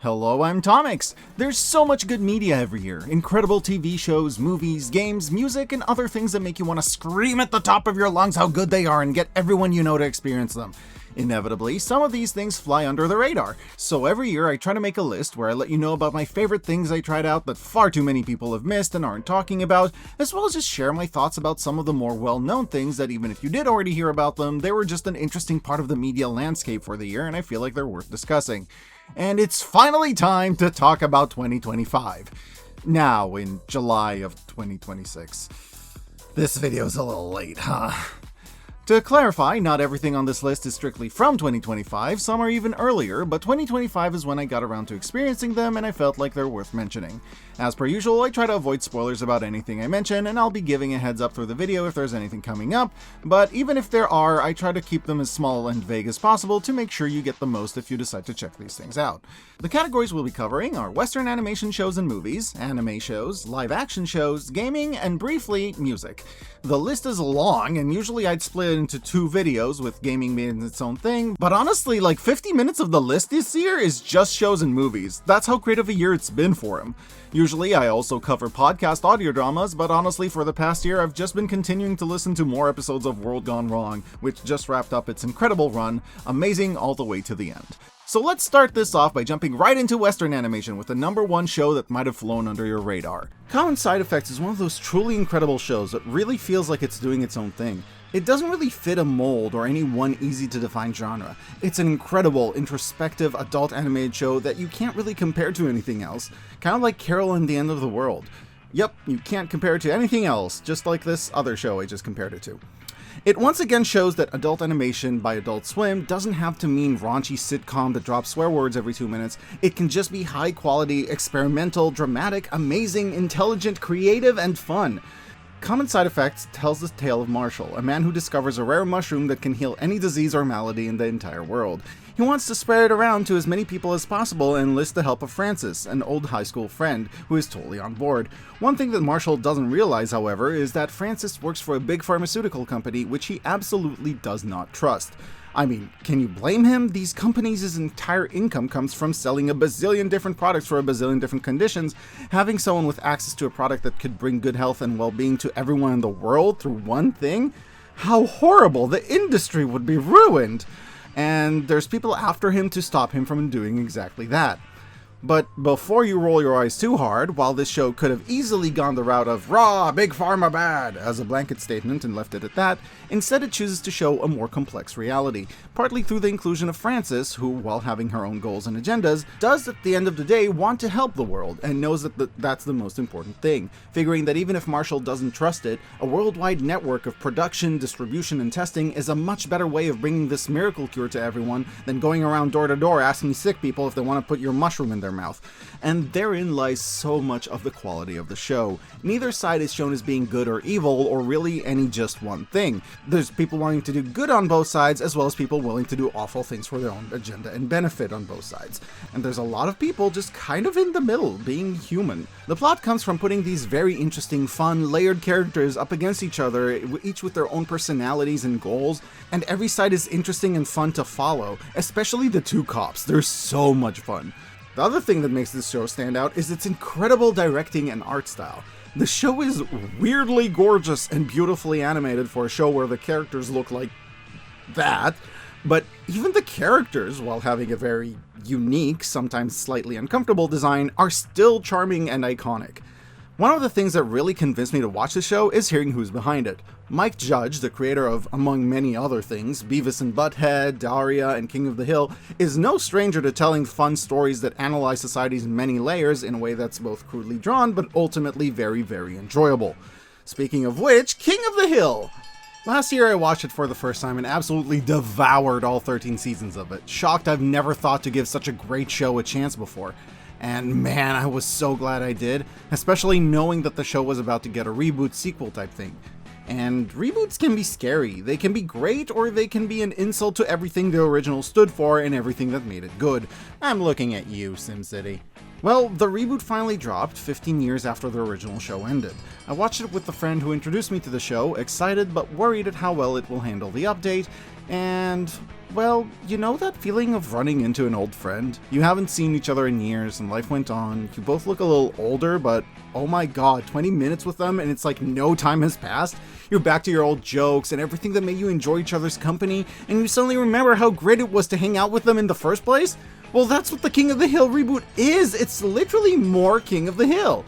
Hello, I'm Tomix. There's so much good media every year. Incredible TV shows, movies, games, music, and other things that make you want to scream at the top of your lungs how good they are and get everyone you know to experience them. Inevitably, some of these things fly under the radar, so every year I try to make a list where I let you know about my favorite things I tried out that far too many people have missed and aren't talking about, as well as just share my thoughts about some of the more well-known things that even if you did already hear about them, they were just an interesting part of the media landscape for the year and I feel like they're worth discussing. And it's finally time to talk about 2025. Now, in July of 2026. This video's a little late, huh? To clarify, not everything on this list is strictly from 2025, some are even earlier, but 2025 is when I got around to experiencing them and I felt like they're worth mentioning. As per usual, I try to avoid spoilers about anything I mention, and I'll be giving a heads up through the video if there's anything coming up, but even if there are, I try to keep them as small and vague as possible to make sure you get the most if you decide to check these things out. The categories we'll be covering are Western animation shows and movies, anime shows, live action shows, gaming, and briefly, music. The list is long, and usually I'd split it into 2 videos, with gaming being its own thing, but honestly, like 50 minutes of the list this year is just shows and movies. That's how great of a year it's been for him. Usually I also cover podcast audio dramas, but honestly for the past year I've just been continuing to listen to more episodes of World Gone Wrong, which just wrapped up its incredible run, amazing all the way to the end. So let's start this off by jumping right into Western animation with the #1 show that might have flown under your radar. Common Side Effects is one of those truly incredible shows that really feels like it's doing its own thing. It doesn't really fit a mold or any one easy-to-define genre. It's an incredible, introspective, adult animated show that you can't really compare to anything else. Kind of like Carol and the End of the World. Yep, you can't compare it to anything else, just like this other show I just compared it to. It once again shows that adult animation by Adult Swim doesn't have to mean raunchy sitcom that drops swear words every 2 minutes. It can just be high-quality, experimental, dramatic, amazing, intelligent, creative, and fun. Common Side Effects tells the tale of Marshall, a man who discovers a rare mushroom that can heal any disease or malady in the entire world. He wants to spread it around to as many people as possible and enlists the help of Francis, an old high school friend, who is totally on board. One thing that Marshall doesn't realize, however, is that Francis works for a big pharmaceutical company which he absolutely does not trust. I mean, can you blame him? These companies' entire income comes from selling a bazillion different products for a bazillion different conditions. Having someone with access to a product that could bring good health and well-being to everyone in the world through one thing? How horrible! The industry would be ruined! And there's people after him to stop him from doing exactly that. But before you roll your eyes too hard, while this show could have easily gone the route of "Raw, Big Pharma bad" as a blanket statement and left it at that, instead it chooses to show a more complex reality, partly through the inclusion of Frances, who, while having her own goals and agendas, does at the end of the day want to help the world, and knows that that's the most important thing, figuring that even if Marshall doesn't trust it, a worldwide network of production, distribution, and testing is a much better way of bringing this miracle cure to everyone than going around door to door asking sick people if they want to put your mushroom in their mouth. And therein lies so much of the quality of the show. Neither side is shown as being good or evil, or really any just one thing. There's people wanting to do good on both sides, as well as people willing to do awful things for their own agenda and benefit on both sides. And there's a lot of people just kind of in the middle, being human. The plot comes from putting these very interesting, fun, layered characters up against each other, each with their own personalities and goals, and every side is interesting and fun to follow, especially the 2 cops. They're so much fun. The other thing that makes this show stand out is its incredible directing and art style. The show is weirdly gorgeous and beautifully animated for a show where the characters look like that, but even the characters, while having a very unique, sometimes slightly uncomfortable design, are still charming and iconic. One of the things that really convinced me to watch the show is hearing who's behind it. Mike Judge, the creator of, among many other things, Beavis and Butthead, Daria, and King of the Hill, is no stranger to telling fun stories that analyze society's many layers in a way that's both crudely drawn, but ultimately very, very enjoyable. Speaking of which, King of the Hill! Last year I watched it for the first time and absolutely devoured all 13 seasons of it. Shocked I've never thought to give such a great show a chance before. And man, I was so glad I did, especially knowing that the show was about to get a reboot sequel type thing. And reboots can be scary. They can be great, or they can be an insult to everything the original stood for and everything that made it good. I'm looking at you, SimCity. Well, the reboot finally dropped 15 years after the original show ended. I watched it with the friend who introduced me to the show, excited but worried at how well it will handle the update, And, well, you know that feeling of running into an old friend? You haven't seen each other in years and life went on. You both look a little older, but oh my god, 20 minutes with them and it's like no time has passed. You're back to your old jokes and everything that made you enjoy each other's company, and you suddenly remember how great it was to hang out with them in the first place? Well, that's what the King of the Hill reboot is. It's literally more King of the Hill.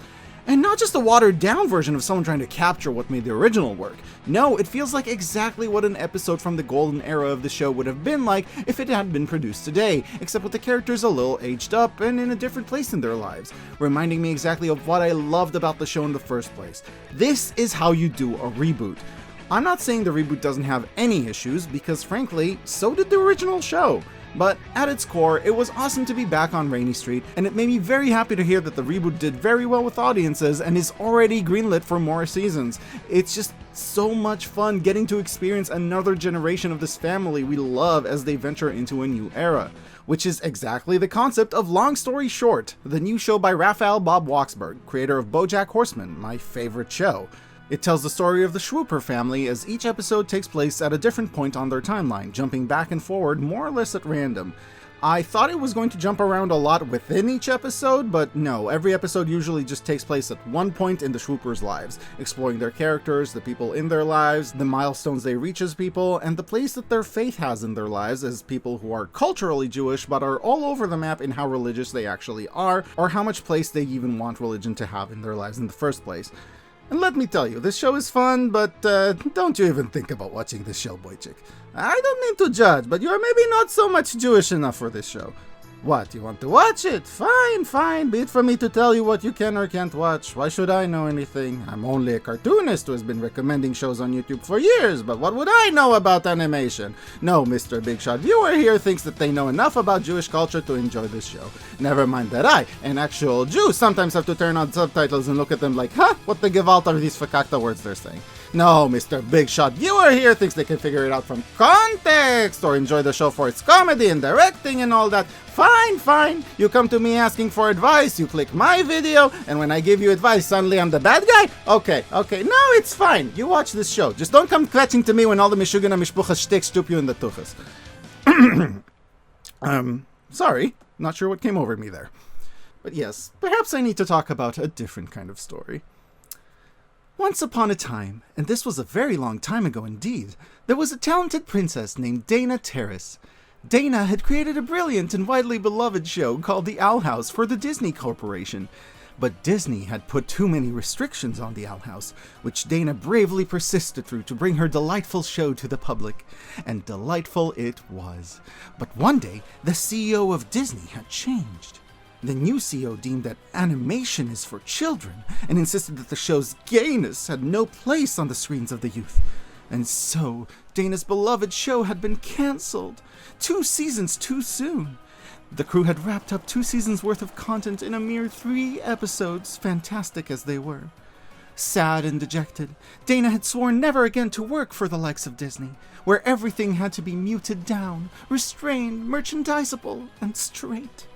And not just a watered down version of someone trying to capture what made the original work. No, it feels like exactly what an episode from the golden era of the show would have been like if it had been produced today, except with the characters a little aged up and in a different place in their lives, reminding me exactly of what I loved about the show in the first place. This is how you do a reboot. I'm not saying the reboot doesn't have any issues, because frankly, so did the original show. But at its core, it was awesome to be back on Rainy Street, and it made me very happy to hear that the reboot did very well with audiences and is already greenlit for more seasons. It's just so much fun getting to experience another generation of this family we love as they venture into a new era. Which is exactly the concept of Long Story Short, the new show by Raphael Bob Waksberg, creator of BoJack Horseman, my favorite show. It tells the story of the Schwooper family as each episode takes place at a different point on their timeline, jumping back and forward more or less at random. I thought it was going to jump around a lot within each episode, but no, every episode usually just takes place at one point in the Schwoopers' lives, exploring their characters, the people in their lives, the milestones they reach as people, and the place that their faith has in their lives as people who are culturally Jewish but are all over the map in how religious they actually are, or how much place they even want religion to have in their lives in the first place. And let me tell you, this show is fun, but don't you even think about watching this show, Boychik. I don't mean to judge, but you're maybe not so much Jewish enough for this show. What, you want to watch it? Fine, be it for me to tell you what you can or can't watch. Why should I know anything? I'm only a cartoonist who has been recommending shows on YouTube for years, but what would I know about animation? No, Mr. Big Shot Viewer here thinks that they know enough about Jewish culture to enjoy this show. Never mind that I, an actual Jew, sometimes have to turn on subtitles and look at them like, huh, what the Gewalt are these fakakta words they're saying? No, Mr. Big Shot Viewer here thinks they can figure it out from context, or enjoy the show for its comedy and directing and all that. Fine. You come to me asking for advice, you click my video, and when I give you advice, suddenly I'm the bad guy? Okay. No, it's fine. You watch this show. Just don't come clutching to me when all the Mishugana Mishpucha shtick stoop you in the tuchas. Sorry. Not sure what came over me there. But yes, perhaps I need to talk about a different kind of story. Once upon a time, and this was a very long time ago indeed, there was a talented princess named Dana Terrace. Dana had created a brilliant and widely beloved show called The Owl House for the Disney Corporation. But Disney had put too many restrictions on the Owl House, which Dana bravely persisted through to bring her delightful show to the public. And delightful it was. But one day, the CEO of Disney had changed. The new CEO deemed that animation is for children and insisted that the show's gayness had no place on the screens of the youth. And so, Dana's beloved show had been cancelled. 2 seasons too soon. The crew had wrapped up 2 seasons worth of content in a mere 3 episodes, fantastic as they were. Sad and dejected, Dana had sworn never again to work for the likes of Disney, where everything had to be muted down, restrained, merchandisable, and straight.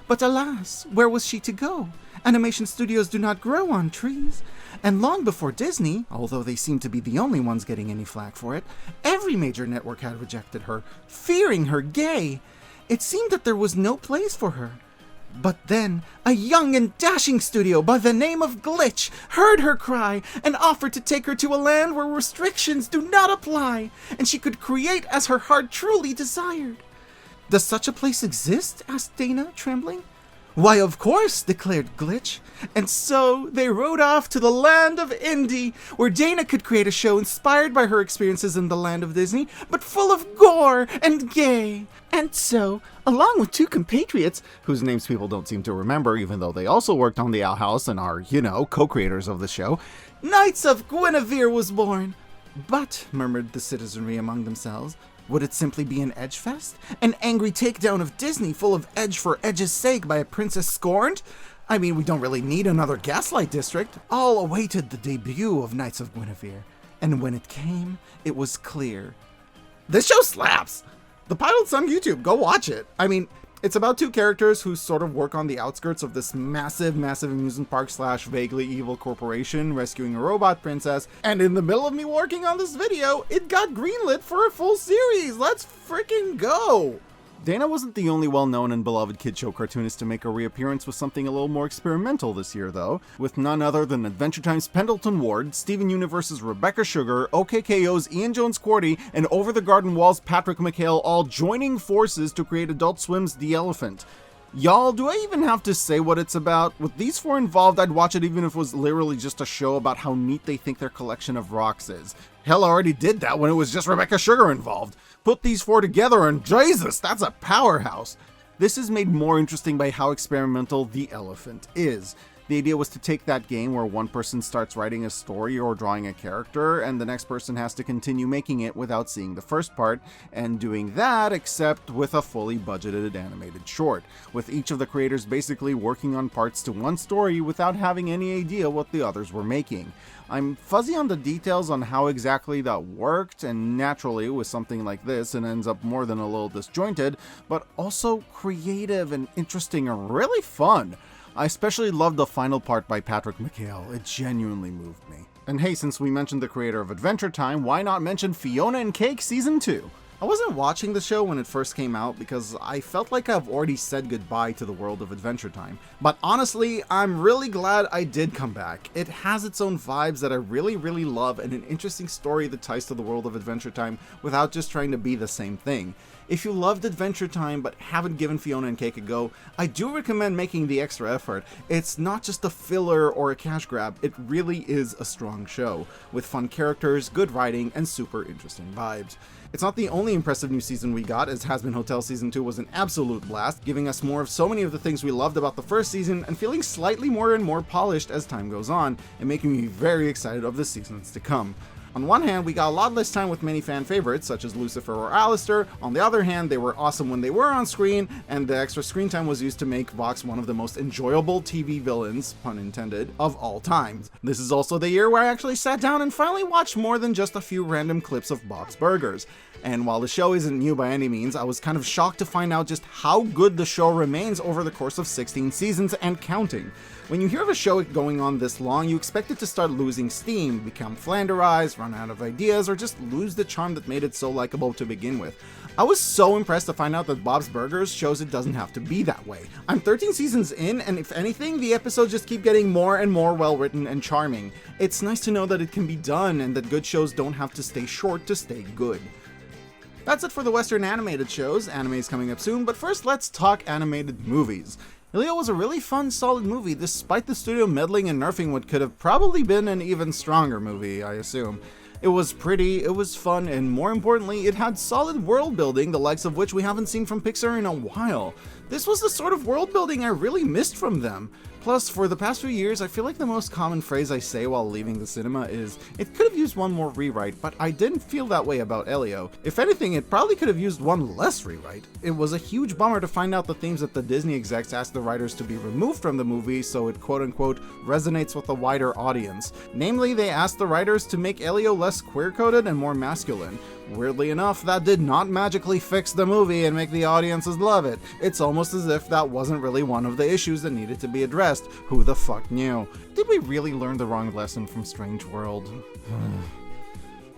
But alas, where was she to go? Animation studios do not grow on trees. And long before Disney, although they seemed to be the only ones getting any flack for it, every major network had rejected her, fearing her gay. It seemed that there was no place for her. But then, a young and dashing studio by the name of Glitch heard her cry and offered to take her to a land where restrictions do not apply, and she could create as her heart truly desired. Does such a place exist? Asked Dana, trembling. Why, of course, declared Glitch. And so they rode off to the land of Indy, where Dana could create a show inspired by her experiences in the land of Disney, but full of gore and gay. And so, along with 2 compatriots, whose names people don't seem to remember, even though they also worked on the Owl House and are, co-creators of the show, Knights of Guinevere was born. But, murmured the citizenry among themselves, would it simply be an edge fest? An angry takedown of Disney full of edge for edge's sake by a princess scorned? I mean, we don't really need another Gaslight District. All awaited the debut of Knights of Guinevere. And when it came, it was clear. This show slaps! The pilot's on YouTube, go watch it. I mean, It's about two characters who sort of work on the outskirts of this massive amusement park / vaguely evil corporation rescuing a robot princess, and in the middle of me working on this video, it got greenlit for a full series! Let's freaking go! Dana wasn't the only well-known and beloved kid show cartoonist to make a reappearance with something a little more experimental this year, though, with none other than Adventure Time's Pendleton Ward, Steven Universe's Rebecca Sugar, OKKO's Ian Jones-Quartey, and Over the Garden Wall's Patrick McHale all joining forces to create Adult Swim's The Elephant. Y'all, do I even have to say what it's about? With these four involved, I'd watch it even if it was literally just a show about how neat they think their collection of rocks is. Hell, I already did that when it was just Rebecca Sugar involved. Put these four together and Jesus, that's a powerhouse. This is made more interesting by how experimental The Elephant is. The idea was to take that game where one person starts writing a story or drawing a character, and the next person has to continue making it without seeing the first part, and doing that except with a fully budgeted animated short, with each of the creators basically working on parts to one story without having any idea what the others were making. I'm fuzzy on the details on how exactly that worked, and naturally with something like this it ends up more than a little disjointed, but also creative and interesting and really fun. I especially loved the final part by Patrick McHale. It genuinely moved me. And hey, since we mentioned the creator of Adventure Time, why not mention Fionna and Cake Season 2? I wasn't watching the show when it first came out because I felt like I've already said goodbye to the world of Adventure Time. But honestly, I'm really glad I did come back. It has its own vibes that I really love, and an interesting story that ties to the world of Adventure Time without just trying to be the same thing. If you loved Adventure Time but haven't given Fionna and Cake a go, I do recommend making the extra effort. It's not just a filler or a cash grab, it really is a strong show, with fun characters, good writing, and super interesting vibes. It's not the only impressive new season we got, as Hazbin Hotel Season 2 was an absolute blast, giving us more of so many of the things we loved about the first season, and feeling slightly more and more polished as time goes on, and making me very excited of the seasons to come. On one hand, we got a lot less time with many fan favorites, such as Lucifer or Alistair. On the other hand, they were awesome when they were on screen, and the extra screen time was used to make Vox one of the most enjoyable TV villains, pun intended, of all time. This is also the year where I actually sat down and finally watched more than just a few random clips of Bob's Burgers. And while the show isn't new by any means, I was kind of shocked to find out just how good the show remains over the course of 16 seasons and counting. When you hear of a show going on this long, you expect it to start losing steam, become flanderized, run out of ideas, or just lose the charm that made it so likable to begin with. I was so impressed to find out that Bob's Burgers shows it doesn't have to be that way. I'm 13 seasons in, and if anything, the episodes just keep getting more and more well-written and charming. It's nice to know that it can be done, and that good shows don't have to stay short to stay good. That's it for the Western animated shows. Anime is coming up soon, but first let's talk animated movies. Elio was a really fun, solid movie, despite the studio meddling and nerfing what could have probably been an even stronger movie, I assume. It was pretty, it was fun, and more importantly, it had solid world building, the likes of which we haven't seen from Pixar in a while. This was the sort of world building I really missed from them. Plus, for the past few years, I feel like the most common phrase I say while leaving the cinema is, "It could have used one more rewrite," but I didn't feel that way about Elio. If anything, it probably could have used one less rewrite. It was a huge bummer to find out the themes that the Disney execs asked the writers to be removed from the movie so it quote-unquote resonates with a wider audience. Namely, they asked the writers to make Elio less queer-coded and more masculine. Weirdly enough, that did not magically fix the movie and make the audiences love it. It's almost as if that wasn't really one of the issues that needed to be addressed. Who the fuck knew? Did we really learn the wrong lesson from Strange World?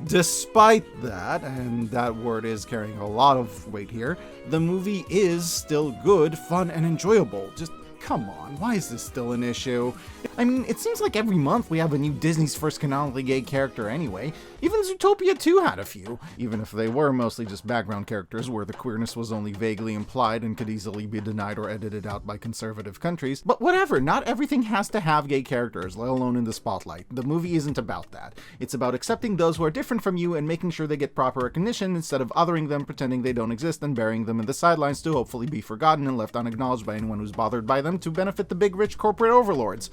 Despite that, and that word is carrying a lot of weight here, the movie is still good, fun, and enjoyable. Just come on, why is this still an issue? I mean, it seems like every month we have a new Disney's first canonically gay character anyway. Even Zootopia 2 had a few, even if they were mostly just background characters where the queerness was only vaguely implied and could easily be denied or edited out by conservative countries. But whatever, not everything has to have gay characters, let alone in the spotlight. The movie isn't about that. It's about accepting those who are different from you and making sure they get proper recognition instead of othering them, pretending they don't exist, and burying them in the sidelines to hopefully be forgotten and left unacknowledged by anyone who's bothered by them to benefit the big rich corporate overlords.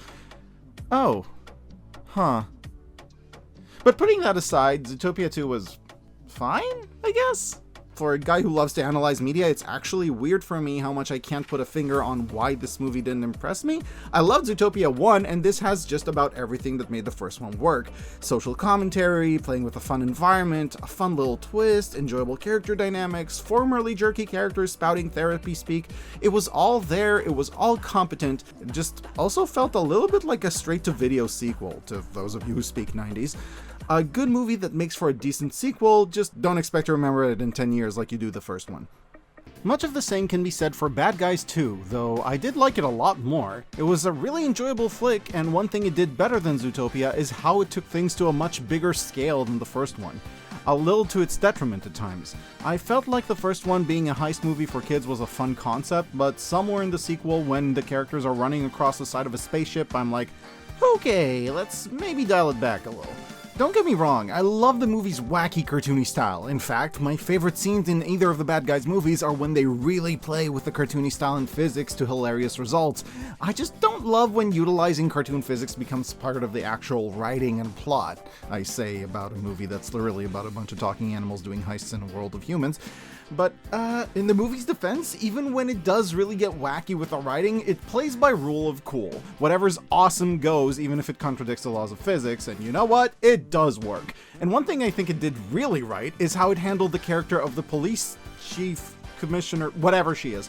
Oh. Huh. But putting that aside, Zootopia 2 was fine, I guess? For a guy who loves to analyze media, it's actually weird for me how much I can't put a finger on why this movie didn't impress me. I loved Zootopia 1, and this has just about everything that made the first one work. Social commentary, playing with a fun environment, a fun little twist, enjoyable character dynamics, formerly jerky characters spouting therapy speak. It was all there, it was all competent. It just also felt a little bit like a straight-to-video sequel, to those of you who speak 90s. A good movie that makes for a decent sequel, just don't expect to remember it in 10 years like you do the first one. Much of the same can be said for Bad Guys 2, though I did like it a lot more. It was a really enjoyable flick, and one thing it did better than Zootopia is how it took things to a much bigger scale than the first one. A little to its detriment at times. I felt like the first one being a heist movie for kids was a fun concept, but somewhere in the sequel when the characters are running across the side of a spaceship, I'm like, okay, let's maybe dial it back a little. Don't get me wrong, I love the movie's wacky, cartoony style. In fact, my favorite scenes in either of the Bad Guys movies are when they really play with the cartoony style and physics to hilarious results. I just don't love when utilizing cartoon physics becomes part of the actual writing and plot. I say about a movie that's literally about a bunch of talking animals doing heists in a world of humans. But, in the movie's defense, even when it does really get wacky with the writing, it plays by rule of cool. Whatever's awesome goes, even if it contradicts the laws of physics, and you know what? It does work. And one thing I think it did really right is how it handled the character of the police chief, commissioner, whatever she is.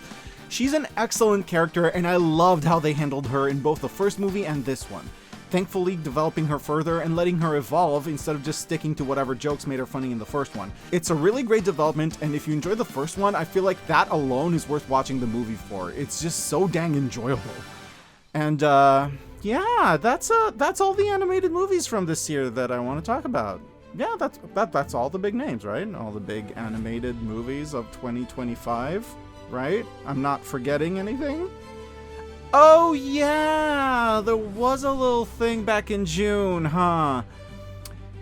She's an excellent character, and I loved how they handled her in both the first movie and this one. Thankfully developing her further and letting her evolve instead of just sticking to whatever jokes made her funny in the first one. It's a really great development, and if you enjoy the first one, I feel like that alone is worth watching the movie for. It's just so dang enjoyable. And yeah, that's all the animated movies from this year that I want to talk about. Yeah, that's all the big names, right? All the big animated movies of 2025, right? I'm not forgetting anything? Oh yeah, there was a little thing back in June, huh?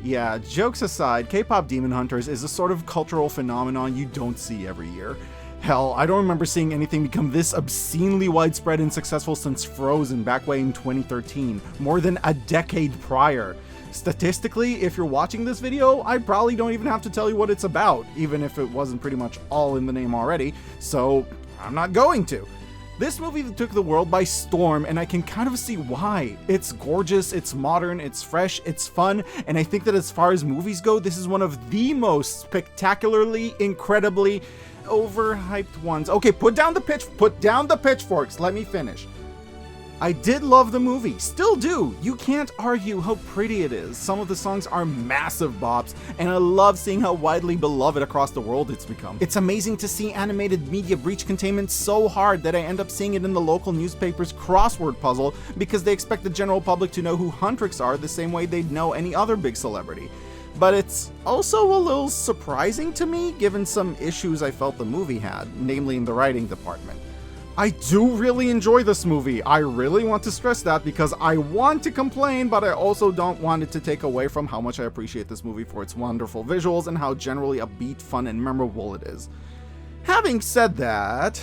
Yeah, jokes aside, K-pop Demon Hunters is a sort of cultural phenomenon you don't see every year. Hell, I don't remember seeing anything become this obscenely widespread and successful since Frozen back way in 2013, more than a decade prior. Statistically, if you're watching this video, I probably don't even have to tell you what it's about, even if it wasn't pretty much all in the name already, so I'm not going to. This movie took the world by storm, and I can kind of see why. It's gorgeous, it's modern, it's fresh, it's fun, and I think that as far as movies go, this is one of the most spectacularly, incredibly overhyped ones. Okay, put down the pitchforks, let me finish. I did love the movie, still do. You can't argue how pretty it is. Some of the songs are massive bops, and I love seeing how widely beloved across the world it's become. It's amazing to see animated media breach containment so hard that I end up seeing it in the local newspaper's crossword puzzle because they expect the general public to know who Huntrix are the same way they'd know any other big celebrity. But it's also a little surprising to me given some issues I felt the movie had, namely in the writing department. I do really enjoy this movie. I really want to stress that because I want to complain, but I also don't want it to take away from how much I appreciate this movie for its wonderful visuals and how generally upbeat, fun, and memorable it is. Having said that,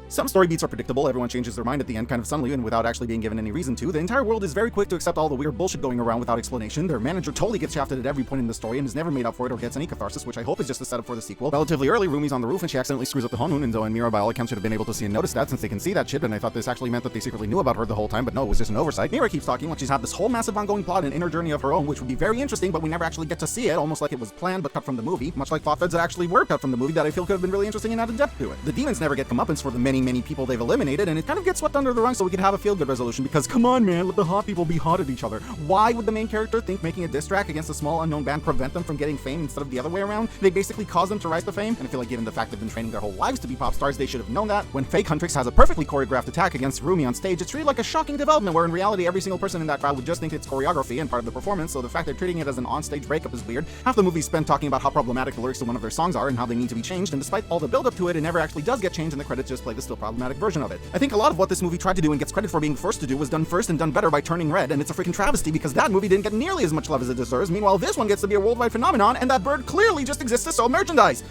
some story beats are predictable, everyone changes their mind at the end kind of suddenly and without actually being given any reason to. The entire world is very quick to accept all the weird bullshit going around without explanation. Their manager totally gets shafted at every point in the story and is never made up for it or gets any catharsis, which I hope is just a setup for the sequel. Relatively early, Rumi's on the roof and she accidentally screws up the honeymoon, and Zoe and Mira by all accounts should have been able to see and notice that since they can see that shit, and I thought this actually meant that they secretly knew about her the whole time, but no, it was just an oversight. Mira keeps talking like she's had this whole massive ongoing plot and inner journey of her own, which would be very interesting, but we never actually get to see it, almost like it was planned but cut from the movie, much like plot threads that actually were cut from the movie that I feel could have been really interesting and added depth to it. The demons never get comeuppance for the many people they've eliminated, and it kind of gets swept under the rug so we could have a feel-good resolution because come on man, let the hot people be hot at each other. Why would the main character think making a diss track against a small unknown band prevent them from getting fame instead of the other way around? They basically cause them to rise to fame, and I feel like given the fact they've been training their whole lives to be pop stars, they should have known that. When fake Huntrix has a perfectly choreographed attack against Rumi on stage, it's treated like a shocking development where in reality every single person in that crowd would just think it's choreography and part of the performance, so the fact they're treating it as an on-stage breakup is weird. Half the movie spent talking about how problematic the lyrics to one of their songs are and how they need to be changed, and despite all the build-up to it, it never actually does get changed and the credits just play the still problematic version of it. I think a lot of what this movie tried to do and gets credit for being first to do was done first and done better by Turning Red, and it's a freaking travesty because that movie didn't get nearly as much love as it deserves. Meanwhile, this one gets to be a worldwide phenomenon, and that bird clearly just exists to sell merchandise.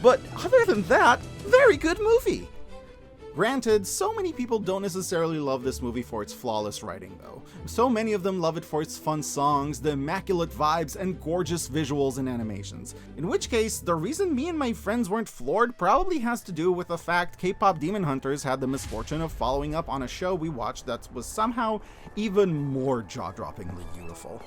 But other than that, very good movie. Granted, so many people don't necessarily love this movie for its flawless writing though. So many of them love it for its fun songs, the immaculate vibes, and gorgeous visuals and animations. In which case, the reason me and my friends weren't floored probably has to do with the fact Kpop Demon Hunters had the misfortune of following up on a show we watched that was somehow even more jaw-droppingly beautiful.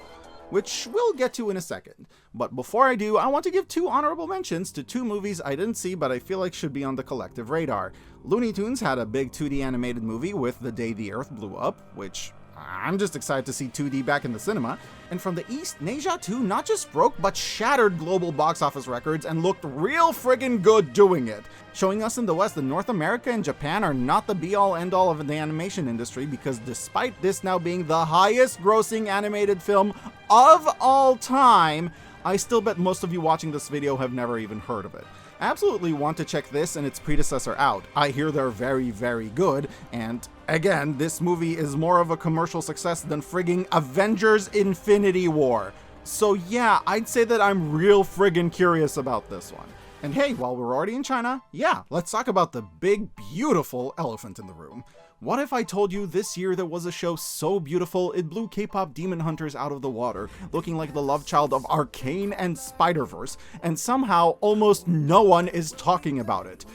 Which we'll get to in a second. But before I do, I want to give 2 honorable mentions to 2 movies I didn't see but I feel like should be on the collective radar. Looney Tunes had a big 2D animated movie with The Day the Earth Blew Up, which I'm just excited to see 2D back in the cinema. And from the East, Neja 2 not just broke but shattered global box office records and looked real friggin' good doing it. Showing us in the West that North America and Japan are not the be-all end-all of the animation industry, because despite this now being the highest grossing animated film of all time, I still bet most of you watching this video have never even heard of it. Absolutely want to check this and its predecessor out. I hear they're very, very good, and again, this movie is more of a commercial success than frigging Avengers Infinity War. So yeah, I'd say that I'm real friggin' curious about this one. And hey, while we're already in China, yeah, let's talk about the big, beautiful elephant in the room. What if I told you this year there was a show so beautiful it blew Kpop Demon Hunters out of the water, looking like the love child of Arcane and Spider-Verse, and somehow almost no one is talking about it?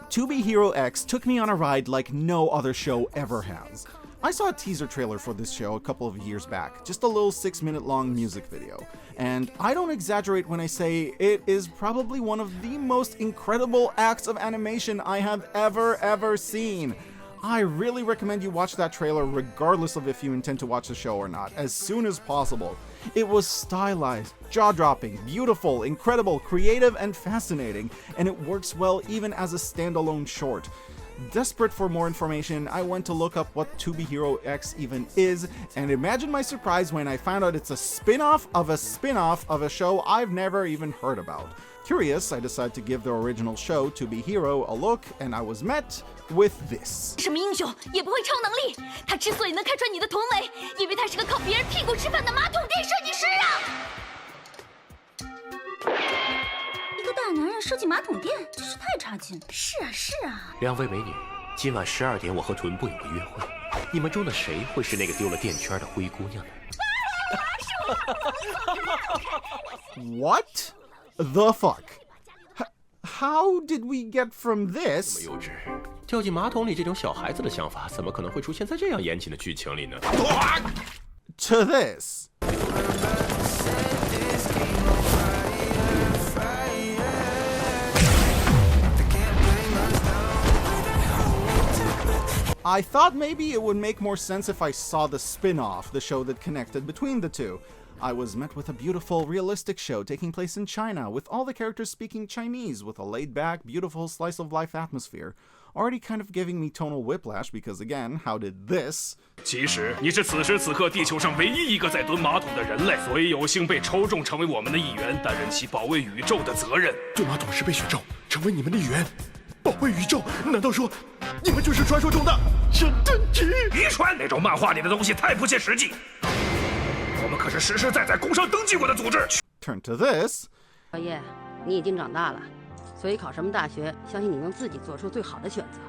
To Be Hero X took me on a ride like no other show ever has. I saw a teaser trailer for this show a couple of years back, just a little 6-minute long music video, and I don't exaggerate when I say it is probably one of the most incredible acts of animation I have ever seen. I really recommend you watch that trailer regardless of if you intend to watch the show or not, as soon as possible. It was stylized, jaw-dropping, beautiful, incredible, creative, and fascinating, and it works well even as a standalone short. Desperate for more information, I went to look up what To Be Hero X even is, and imagine my surprise when I found out it's a spin-off of a show I've never even heard about. Curious, I decided to give the original show, To Be Hero, a look, and I was met with this. 什么英雄也不会超能力，他之所以能看穿你的同类，因为他是个靠别人屁股吃饭的马桶垫设计师啊！一个大男人设计马桶垫，真是太差劲。是啊，是啊。2位美女，今晚12点我和臀部有个约会，你们中的谁会是那个丢了垫圈的灰姑娘呢？ What the fuck? How did we get from 这么 this 幼稚，掉进马桶里这种小孩子的想法，怎么可能会出现在这样严谨的剧情里呢？ to this? I thought maybe it would make more sense if I saw the spin-off, the show that connected between the two. I was met with a beautiful, realistic show taking place in China, with all the characters speaking Chinese, with a laid-back, beautiful slice-of-life atmosphere. Already kind of giving me tonal whiplash because, again, how did this? 其实你是此时此刻地球上唯一一个在蹲马桶的人类，所以有幸被抽中成为我们的一员，担任起保卫宇宙的责任。蹲马桶时被选中，成为你们的一员，保卫宇宙。难道说你们就是传说中的神盾局？遗传那种漫画里的东西太不切实际。我们可是实实在在工商登记过的组织。Turn to this. 小叶，你已经长大了，所以考什么大学，相信你能自己做出最好的选择。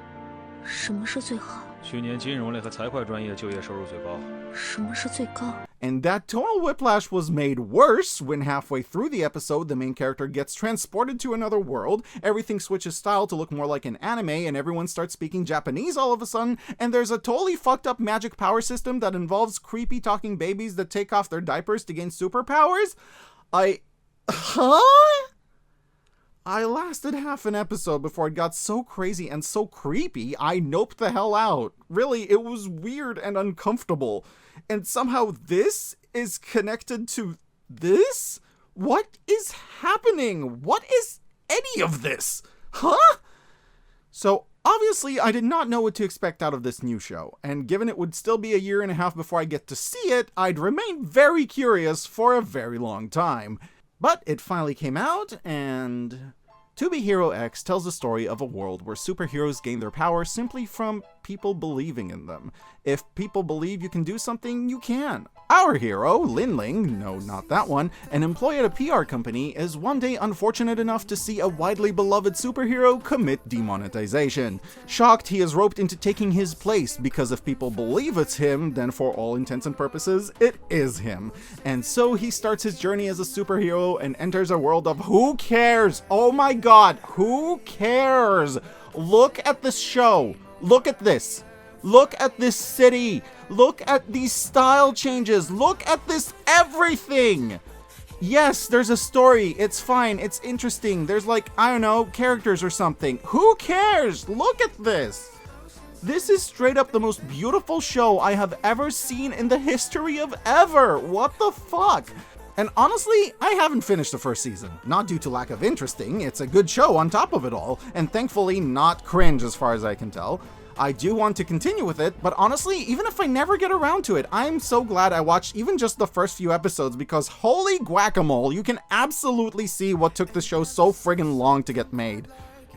什么是最好？去年金融类和财会专业就业收入最高。什么是最高？ And that tonal whiplash was made worse when halfway through the episode the main character gets transported to another world, everything switches style to look more like an anime, and everyone starts speaking Japanese all of a sudden, and there's a totally fucked up magic power system that involves creepy talking babies that take off their diapers to gain superpowers? Huh? I lasted half an episode before it got so crazy and so creepy, I noped the hell out. Really, it was weird and uncomfortable. And somehow this is connected to this? What is happening? What is any of this? Huh? So, obviously, I did not know what to expect out of this new show, and given it would still be a year and a half before I get to see it, I'd remain very curious for a very long time. But it finally came out, and To Be Hero X tells the story of a world where superheroes gain their power simply from people believing in them. If people believe you can do something, you can. Our hero, Lin Ling, no, not that one, an employee at a PR company, is one day unfortunate enough to see a widely beloved superhero commit demonetization. Shocked, he is roped into taking his place, because if people believe it's him, then for all intents and purposes, it is him. And so he starts his journey as a superhero and enters a world of who cares? Oh my god, who cares? Look at this show. Look at this. Look at this city. Look at these style changes. Look at this everything. Yes, there's a story. It's fine. It's interesting. There's like, I don't know, characters or something. Who cares? Look at this. This is straight up the most beautiful show I have ever seen in the history of ever. What the fuck? And honestly, I haven't finished the first season. Not due to lack of interesting. It's a good show on top of it all. And thankfully not cringe as far as I can tell. I do want to continue with it, but honestly, even if I never get around to it, I'm so glad I watched even just the first few episodes, because holy guacamole, you can absolutely see what took the show so friggin' long to get made.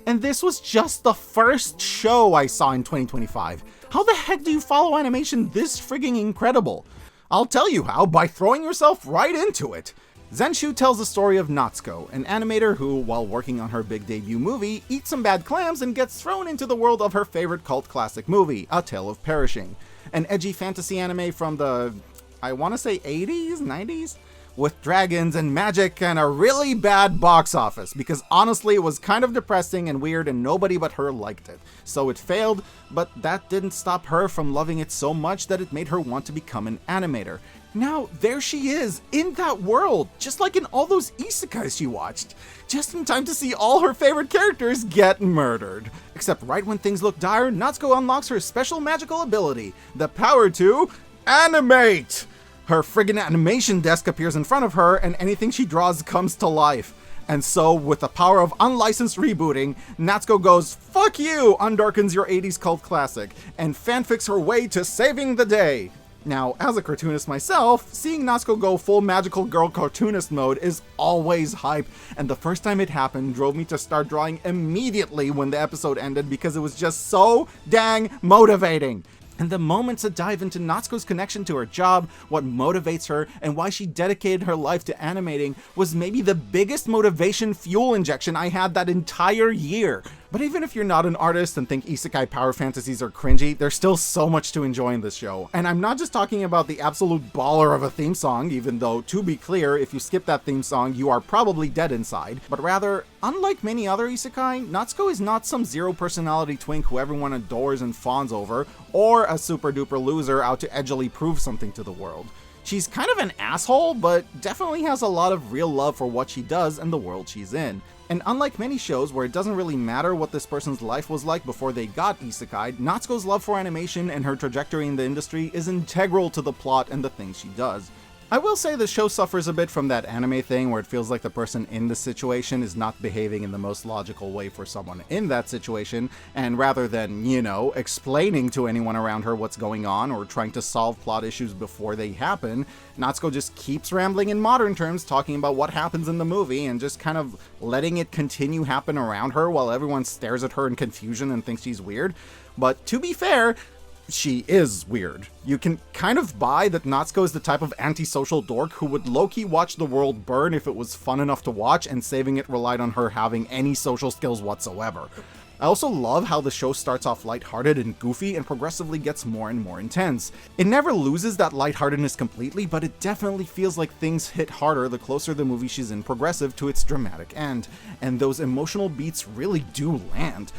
And this was just the first show I saw in 2025. How the heck do you follow animation this friggin' incredible? I'll tell you how, by throwing yourself right into it. Zenshu tells the story of Natsuko, an animator who, while working on her big debut movie, eats some bad clams and gets thrown into the world of her favorite cult classic movie, A Tale of Perishing. An edgy fantasy anime from the, I want to say 80s, 90s? With dragons and magic and a really bad box office, because honestly it was kind of depressing and weird and nobody but her liked it. So it failed, but that didn't stop her from loving it so much that it made her want to become an animator. Now, there she is, in that world, just like in all those isekais she watched. Just in time to see all her favorite characters get murdered. Except right when things look dire, Natsuko unlocks her special magical ability, the power to animate! Her friggin' animation desk appears in front of her, and anything she draws comes to life. And so, with the power of unlicensed rebooting, Natsuko goes, "Fuck you!" undarkens your 80s cult classic, and fanfics her way to saving the day. Now, as a cartoonist myself, seeing Natsuko go full magical girl cartoonist mode is always hype, and the first time it happened drove me to start drawing immediately when the episode ended because it was just so dang motivating. And the moments that dive into Natsuko's connection to her job, what motivates her, and why she dedicated her life to animating was maybe the biggest motivation fuel injection I had that entire year. But even if you're not an artist and think isekai power fantasies are cringy, there's still so much to enjoy in this show. And I'm not just talking about the absolute baller of a theme song, even though, to be clear, if you skip that theme song, you are probably dead inside. But rather, unlike many other isekai, Natsuko is not some zero-personality twink who everyone adores and fawns over, or a super-duper loser out to edgily prove something to the world. She's kind of an asshole, but definitely has a lot of real love for what she does and the world she's in. And unlike many shows where it doesn't really matter what this person's life was like before they got isekai'd, Natsuko's love for animation and her trajectory in the industry is integral to the plot and the things she does. I will say the show suffers a bit from that anime thing where it feels like the person in the situation is not behaving in the most logical way for someone in that situation, and rather than, you know, explaining to anyone around her what's going on or trying to solve plot issues before they happen, Natsuko just keeps rambling in modern terms, talking about what happens in the movie and just kind of letting it continue happen around her while everyone stares at her in confusion and thinks she's weird. But to be fair, she is weird. You can kind of buy that Natsuko is the type of antisocial dork who would low-key watch the world burn if it was fun enough to watch, and saving it relied on her having any social skills whatsoever. I also love how the show starts off lighthearted and goofy and progressively gets more and more intense. It never loses that lightheartedness completely, but it definitely feels like things hit harder the closer the movie she's in progressive to its dramatic end, and those emotional beats really do land.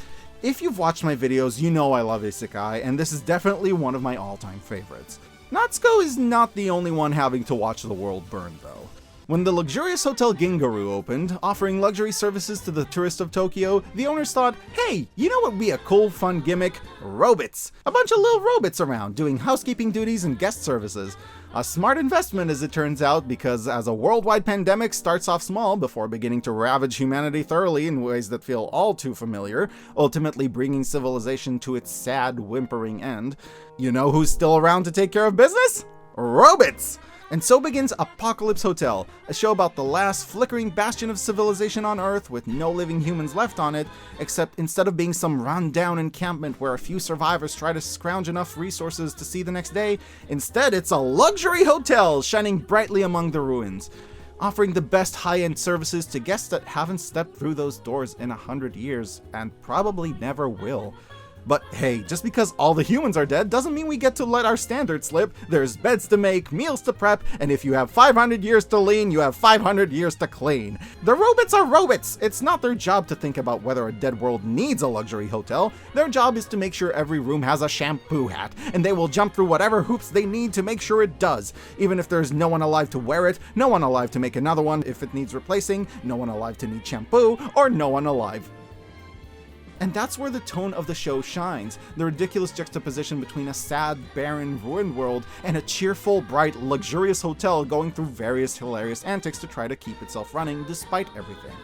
If you've watched my videos, you know I love isekai, and this is definitely one of my all-time favorites. Natsuko is not the only one having to watch the world burn, though. When the luxurious Hotel Gingaru opened, offering luxury services to the tourists of Tokyo, the owners thought, hey, you know what would be a cool, fun gimmick? Robots! A bunch of little robots around, doing housekeeping duties and guest services. A smart investment, as it turns out, because as a worldwide pandemic starts off small before beginning to ravage humanity thoroughly in ways that feel all too familiar, ultimately bringing civilization to its sad, whimpering end, you know who's still around to take care of business? robots! And so begins Apocalypse Hotel, a show about the last flickering bastion of civilization on Earth with no living humans left on it, except instead of being some run-down encampment where a few survivors try to scrounge enough resources to see the next day, instead it's a luxury hotel shining brightly among the ruins, offering the best high-end services to guests that haven't stepped through those doors in 100 years, and probably never will. But hey, just because all the humans are dead doesn't mean we get to let our standards slip. There's beds to make, meals to prep, and if you have 500 years to lean, you have 500 years to clean. The robots are robots! It's not their job to think about whether a dead world needs a luxury hotel. Their job is to make sure every room has a shampoo hat, and they will jump through whatever hoops they need to make sure it does. Even if there's no one alive to wear it, no one alive to make another one if it needs replacing, no one alive to need shampoo, or no one alive. And that's where the tone of the show shines, the ridiculous juxtaposition between a sad, barren, ruined world and a cheerful, bright, luxurious hotel going through various hilarious antics to try to keep itself running despite everything.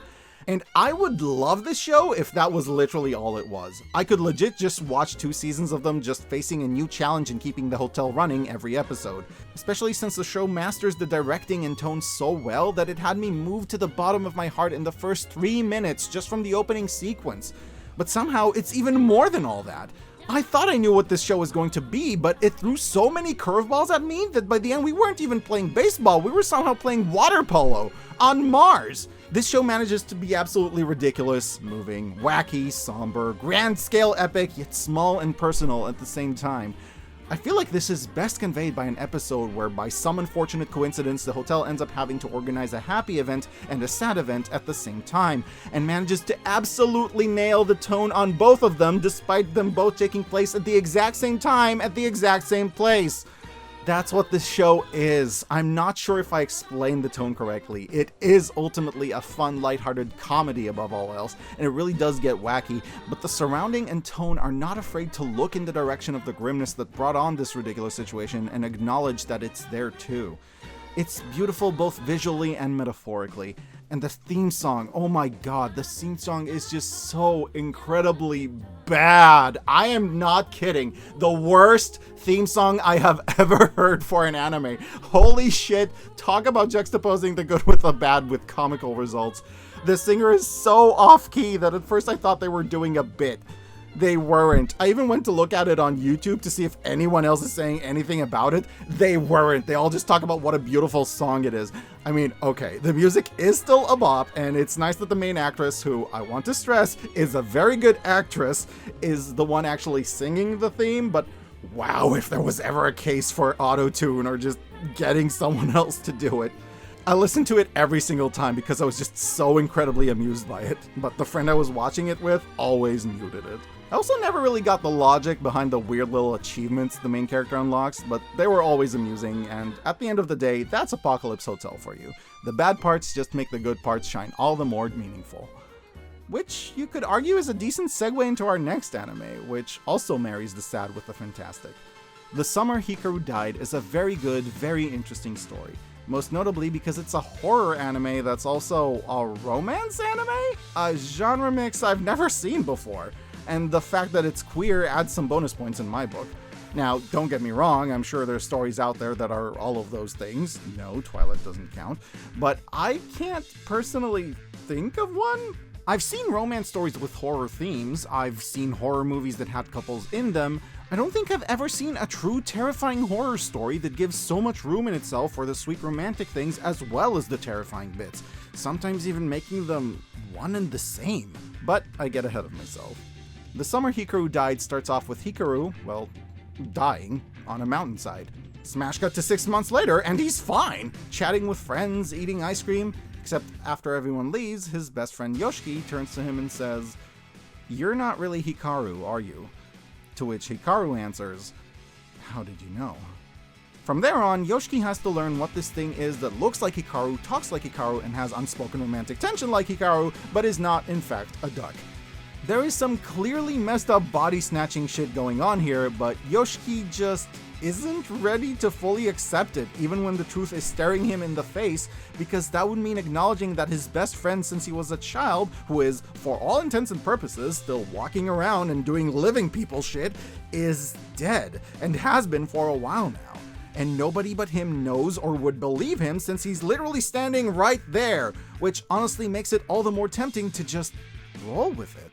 And I would love this show if that was literally all it was. I could legit just watch 2 seasons of them just facing a new challenge and keeping the hotel running every episode. Especially since the show masters the directing and tone so well that it had me move to the bottom of my heart in the first 3 minutes just from the opening sequence. But somehow, it's even more than all that. I thought I knew what this show was going to be, but it threw so many curveballs at me that by the end we weren't even playing baseball, we were somehow playing water polo on Mars. This show manages to be absolutely ridiculous, moving, wacky, somber, grand-scale epic, yet small and personal at the same time. I feel like this is best conveyed by an episode where by some unfortunate coincidence the hotel ends up having to organize a happy event and a sad event at the same time, and manages to absolutely nail the tone on both of them despite them both taking place at the exact same time at the exact same place. That's what this show is. I'm not sure if I explained the tone correctly. It is ultimately a fun, lighthearted comedy above all else, and it really does get wacky, but the surrounding and tone are not afraid to look in the direction of the grimness that brought on this ridiculous situation and acknowledge that it's there too. It's beautiful both visually and metaphorically. And the theme song, oh my god, the theme song is just so incredibly bad. I am not kidding. The worst theme song I have ever heard for an anime. Holy shit, talk about juxtaposing the good with the bad with comical results. The singer is so off-key that at first I thought they were doing a bit. They weren't. I even went to look at it on YouTube to see if anyone else is saying anything about it. They weren't. They all just talk about what a beautiful song it is. I mean, okay, the music is still a bop, and it's nice that the main actress, who I want to stress is a very good actress, is the one actually singing the theme, but wow, if there was ever a case for auto-tune or just getting someone else to do it. I listened to it every single time because I was just so incredibly amused by it, but the friend I was watching it with always muted it. I also never really got the logic behind the weird little achievements the main character unlocks, but they were always amusing, and at the end of the day, that's Apocalypse Hotel for you. The bad parts just make the good parts shine all the more meaningful. Which you could argue is a decent segue into our next anime, which also marries the sad with the fantastic. The Summer Hikaru Died is a very good, very interesting story. Most notably because it's a horror anime that's also a romance anime? A genre mix I've never seen before. And the fact that it's queer adds some bonus points in my book. Now, don't get me wrong, I'm sure there's stories out there that are all of those things. No, Twilight doesn't count. But I can't personally think of one. I've seen romance stories with horror themes. I've seen horror movies that had couples in them. I don't think I've ever seen a true terrifying horror story that gives so much room in itself for the sweet romantic things as well as the terrifying bits, sometimes even making them one and the same. But I get ahead of myself. The Summer Hikaru Died starts off with Hikaru, well, dying on a mountainside. Smash cut to 6 months later, and he's fine, chatting with friends, eating ice cream, except after everyone leaves, his best friend Yoshiki turns to him and says, "You're not really Hikaru, are you?" To which Hikaru answers, "How did you know?" From there on, Yoshiki has to learn what this thing is that looks like Hikaru, talks like Hikaru, and has unspoken romantic tension like Hikaru, but is not, in fact, a duck. There is some clearly messed up body snatching shit going on here, but Yoshiki just isn't ready to fully accept it, even when the truth is staring him in the face, because that would mean acknowledging that his best friend since he was a child, who is, for all intents and purposes, still walking around and doing living people shit, is dead, and has been for a while now. and nobody but him knows or would believe him since he's literally standing right there, which honestly makes it all the more tempting to just roll with it.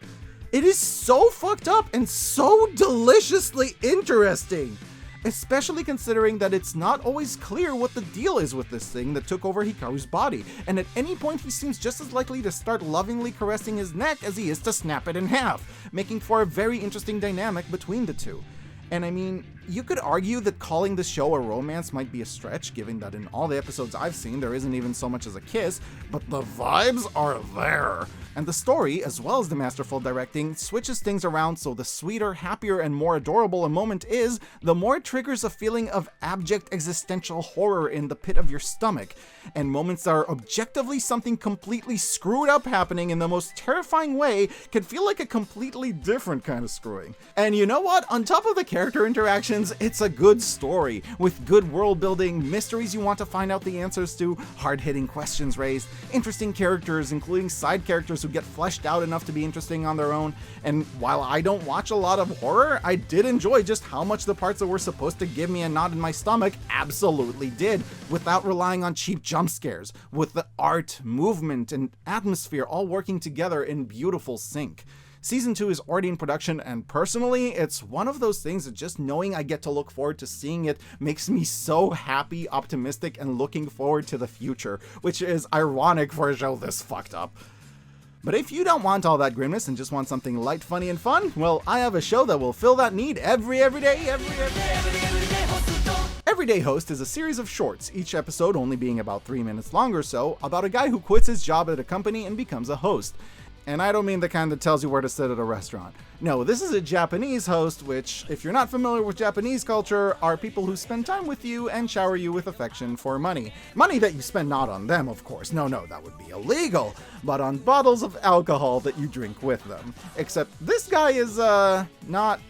It is so fucked up and so deliciously interesting, especially considering that it's not always clear what the deal is with this thing that took over Hikaru's body, and at any point he seems just as likely to start lovingly caressing his neck as he is to snap it in half, making for a very interesting dynamic between the two. And I mean, you could argue that calling the show a romance might be a stretch, given that in all the episodes I've seen there isn't even so much as a kiss, but the vibes are there. And the story, as well as the masterful directing, switches things around so the sweeter, happier, and more adorable a moment is, the more it triggers a feeling of abject existential horror in the pit of your stomach. And moments that are objectively something completely screwed up happening in the most terrifying way can feel like a completely different kind of screwing. And you know what? On top of the character interactions, it's a good story, with good world building, mysteries you want to find out the answers to, hard-hitting questions raised, interesting characters, including side characters who get fleshed out enough to be interesting on their own. And while I don't watch a lot of horror, I did enjoy just how much the parts that were supposed to give me a knot in my stomach absolutely did, without relying on cheap jump scares, with the art, movement, and atmosphere all working together in beautiful sync. Season 2 is already in production, and personally, it's one of those things that just knowing I get to look forward to seeing it makes me so happy, optimistic, and looking forward to the future, which is ironic for a show this fucked up. But if you don't want all that grimness and just want something light, funny, and fun, well, I have a show that will fill that need every day. Everyday Host is a series of shorts, each episode only being about 3 minutes long or so, about a guy who quits his job at a company and becomes a host. And I don't mean the kind that tells you where to sit at a restaurant. No, this is a Japanese host, which, if you're not familiar with Japanese culture, are people who spend time with you and shower you with affection for money. Money that you spend not on them, of course. No, that would be illegal. But on bottles of alcohol that you drink with them. Except this guy is, not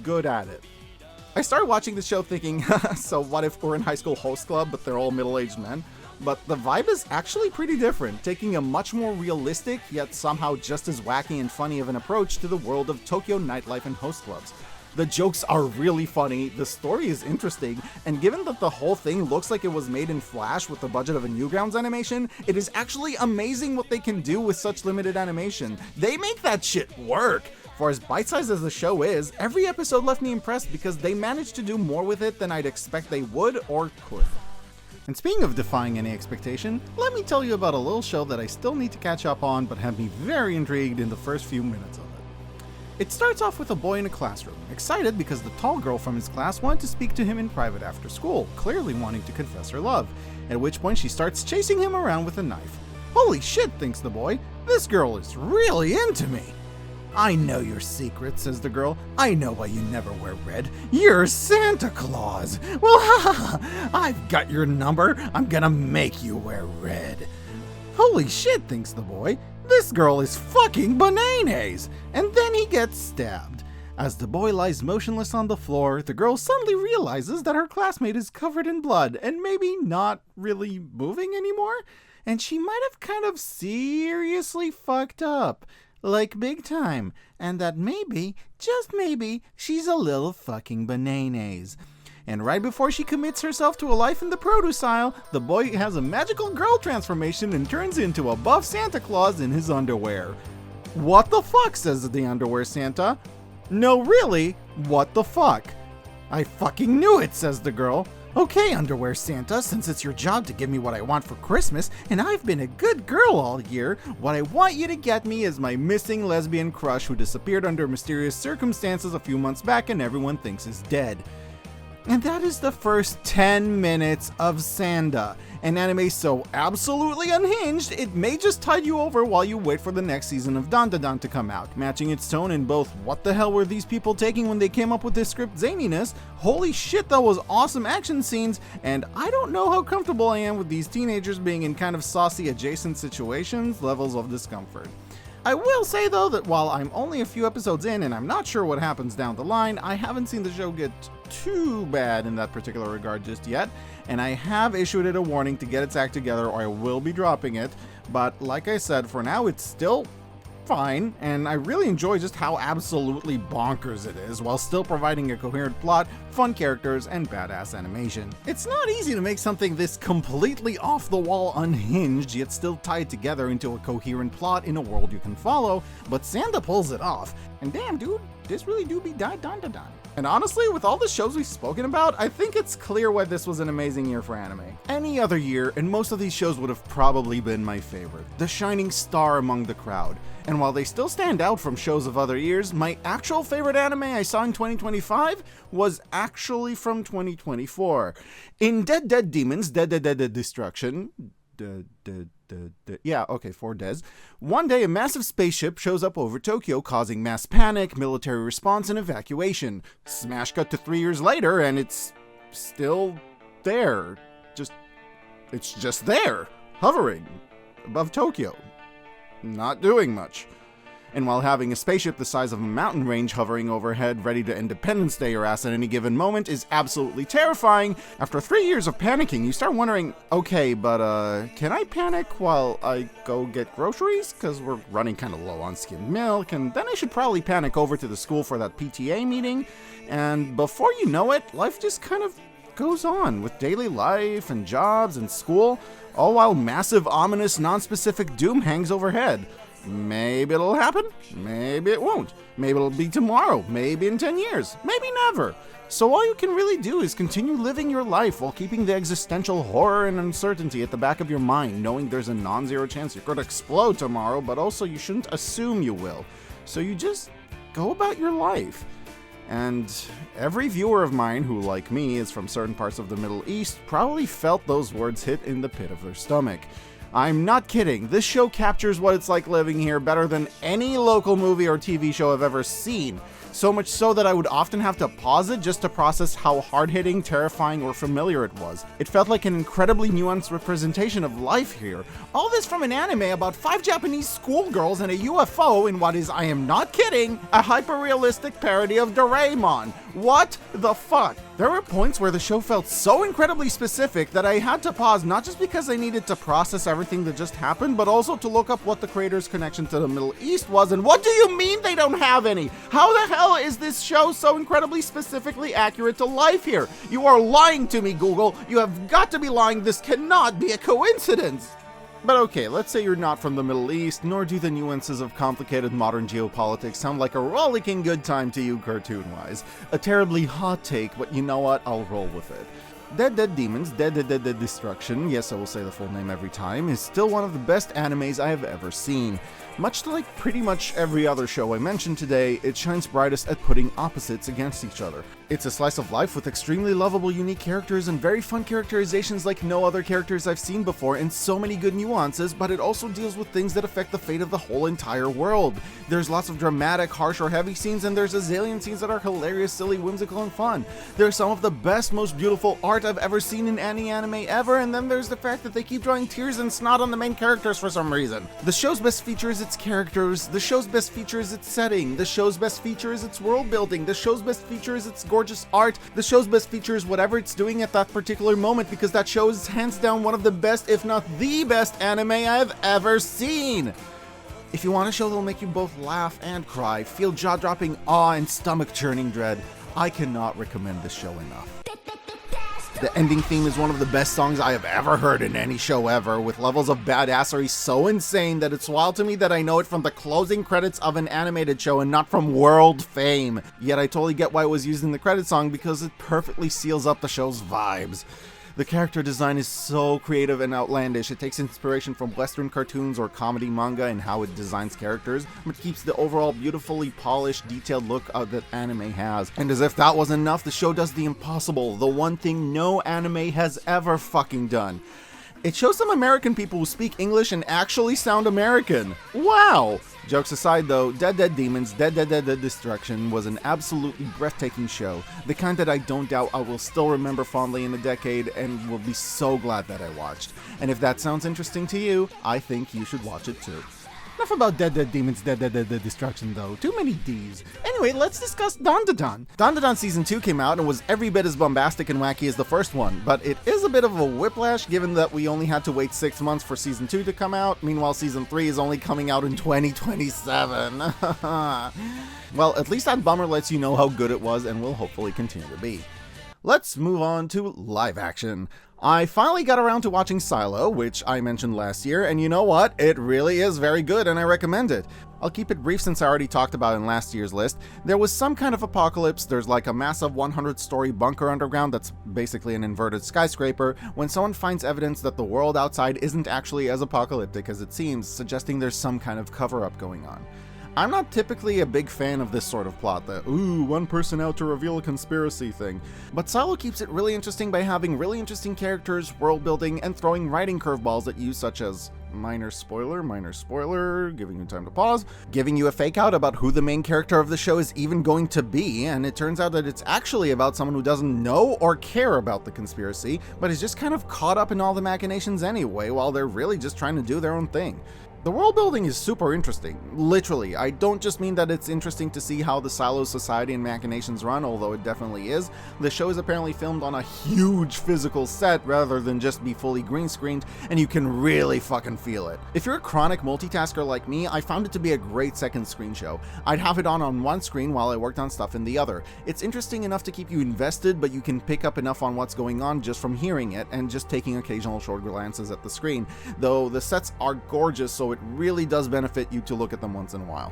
good at it. I started watching the show thinking, so what if we're in high school host club, but they're all middle-aged men? But the vibe is actually pretty different, taking a much more realistic, yet somehow just as wacky and funny of an approach to the world of Tokyo nightlife and host clubs. The jokes are really funny, the story is interesting, and given that the whole thing looks like it was made in Flash with the budget of a Newgrounds animation, it is actually amazing what they can do with such limited animation. They make that shit work! For as bite-sized as the show is, every episode left me impressed because they managed to do more with it than I'd expect they would or could. And speaking of defying any expectation, let me tell you about a little show that I still need to catch up on but had me very intrigued in the first few minutes of it. It starts off with a boy in a classroom, excited because the tall girl from his class wanted to speak to him in private after school, clearly wanting to confess her love, at which point she starts chasing him around with a knife. Holy shit, thinks the boy, this girl is really into me. I know your secret, says the girl. I know why you never wear red. You're Santa Claus. Well, I've got your number. I'm gonna make you wear red. Holy shit, thinks the boy. This girl is fucking bananas. And then he gets stabbed. As the boy lies motionless on the floor, the girl suddenly realizes that her classmate is covered in blood and maybe not really moving anymore. And she might have kind of seriously fucked up. Like big time, and that maybe, just maybe, she's a little fucking bananas. And right before she commits herself to a life in the produce aisle, the boy has a magical girl transformation and turns into a buff Santa Claus in his underwear. What the fuck, says the underwear Santa. No, really, what the fuck? I fucking knew it, says the girl. Okay, underwear Santa, since it's your job to give me what I want for Christmas, and I've been a good girl all year, what I want you to get me is my missing lesbian crush who disappeared under mysterious circumstances a few months back and everyone thinks is dead. And that is the first 10 minutes of Sanda, an anime so absolutely unhinged, it may just tide you over while you wait for the next season of Dandadan to come out, matching its tone in both what the hell were these people taking when they came up with this script zaniness, holy shit that was awesome action scenes, and I don't know how comfortable I am with these teenagers being in kind of saucy adjacent situations, levels of discomfort. I will say though that while I'm only a few episodes in and I'm not sure what happens down the line, I haven't seen the show get too bad in that particular regard just yet, and I have issued it a warning to get its act together or I will be dropping it, but like I said, for now it's still fine, and I really enjoy just how absolutely bonkers it is, while still providing a coherent plot, fun characters, and badass animation. It's not easy to make something this completely off-the-wall unhinged, yet still tied together into a coherent plot in a world you can follow, but Sanda pulls it off. And damn, dude, this really do be Dandadan. And honestly, with all the shows we've spoken about, I think it's clear why this was an amazing year for anime. Any other year, and most of these shows would have probably been my favorite, the shining star among the crowd. And while they still stand out from shows of other years, my actual favorite anime I saw in 2025 was actually from 2024. In Dead Demons, Dededede Destruction, yeah, okay, 4 Des. One day, a massive spaceship shows up over Tokyo, causing mass panic, military response, and evacuation. Smash cut to 3 years later, and it's still there. It's just there, hovering above Tokyo, not doing much. And while having a spaceship the size of a mountain range hovering overhead ready to Independence Day your ass at any given moment is absolutely terrifying, after 3 years of panicking, you start wondering, okay, but can I panic while I go get groceries? Because we're running kind of low on skimmed milk, and then I should probably panic over to the school for that PTA meeting, and before you know it, life just kind of goes on with daily life and jobs and school, all while massive, ominous, non-specific doom hangs overhead. Maybe it'll happen, maybe it won't. Maybe it'll be tomorrow, maybe in 10 years, maybe never. So all you can really do is continue living your life while keeping the existential horror and uncertainty at the back of your mind, knowing there's a non-zero chance you're going to explode tomorrow, but also you shouldn't assume you will. So you just go about your life. And every viewer of mine who, like me, is from certain parts of the Middle East probably felt those words hit in the pit of their stomach. I'm not kidding, this show captures what it's like living here better than any local movie or TV show I've ever seen. So much so that I would often have to pause it just to process how hard-hitting, terrifying, or familiar it was. It felt like an incredibly nuanced representation of life here. All this from an anime about 5 Japanese schoolgirls and a UFO in what is, I am not kidding, a hyper-realistic parody of Doraemon. What the fuck? There were points where the show felt so incredibly specific that I had to pause, not just because I needed to process everything that just happened, but also to look up what the creator's connection to the Middle East was, and what do you mean they don't have any? How the hell is this show so incredibly specifically accurate to life here? You are lying to me, Google. You have got to be lying. This cannot be a coincidence. But okay, let's say you're not from the Middle East, nor do the nuances of complicated modern geopolitics sound like a rollicking good time to you cartoon-wise. A terribly hot take, but you know what? I'll roll with it. Dead Demons, Dededede Destruction, yes, I will say the full name every time, is still one of the best animes I have ever seen. Much like pretty much every other show I mentioned today, it shines brightest at putting opposites against each other. It's a slice of life with extremely lovable, unique characters and very fun characterizations like no other characters I've seen before, and so many good nuances, but it also deals with things that affect the fate of the whole entire world. There's lots of dramatic, harsh, or heavy scenes, and there's Azalea scenes that are hilarious, silly, whimsical, and fun. There's some of the best, most beautiful art I've ever seen in any anime ever, and then there's the fact that they keep drawing tears and snot on the main characters for some reason. The show's best feature is its characters, the show's best feature is its setting, the show's best feature is its world building, the show's best feature is its gorgeous art, the show's best feature is whatever it's doing at that particular moment, because that show is hands down one of the best, if not the best anime I've ever seen. If you want a show that'll make you both laugh and cry, feel jaw-dropping awe and stomach-churning dread, I cannot recommend this show enough. The ending theme is one of the best songs I have ever heard in any show ever, with levels of badassery so insane that it's wild to me that I know it from the closing credits of an animated show and not from world fame. Yet I totally get why it was used in the credit song, because it perfectly seals up the show's vibes. The character design is so creative and outlandish. It takes inspiration from Western cartoons or comedy manga and how it designs characters, but keeps the overall beautifully polished, detailed look that anime has. And as if that wasn't enough, the show does the impossible, the one thing no anime has ever fucking done. It shows some American people who speak English and actually sound American. Wow! Jokes aside though, Dead Demons, Dededede Destruction was an absolutely breathtaking show. The kind that I don't doubt I will still remember fondly in a decade and will be so glad that I watched. And if that sounds interesting to you, I think you should watch it too. Now Enough about Dead Demons Dead Destruction though, too many Ds. Anyway, let's discuss Dandadan. Dandadan Season 2 came out and was every bit as bombastic and wacky as the first one, but it is a bit of a whiplash given that we only had to wait 6 months for Season 2 to come out, meanwhile Season 3 is only coming out in 2027. Well, at least that bummer lets you know how good it was and will hopefully continue to be. Let's move on to live action. I finally got around to watching Silo, which I mentioned last year, and you know what? It really is very good and I recommend it. I'll keep it brief since I already talked about it in last year's list. There was some kind of apocalypse, there's like a massive 100-story bunker underground that's basically an inverted skyscraper, when someone finds evidence that the world outside isn't actually as apocalyptic as it seems, suggesting there's some kind of cover-up going on. I'm not typically a big fan of this sort of plot, the ooh, one person out to reveal a conspiracy thing, but Silo keeps it really interesting by having really interesting characters, world building, and throwing writing curveballs at you such as minor spoiler, giving you time to pause, giving you a fake out about who the main character of the show is even going to be, and it turns out that it's actually about someone who doesn't know or care about the conspiracy, but is just kind of caught up in all the machinations anyway, while they're really just trying to do their own thing. The world building is super interesting, literally. I don't just mean that it's interesting to see how the Silo society and machinations run, although it definitely is. The show is apparently filmed on a huge physical set rather than just be fully green screened, and you can really fucking feel it. If you're a chronic multitasker like me, I found it to be a great second screen show. I'd have it on one screen while I worked on stuff in the other. It's interesting enough to keep you invested, but you can pick up enough on what's going on just from hearing it and just taking occasional short glances at the screen, though the sets are gorgeous, so it really does benefit you to look at them once in a while.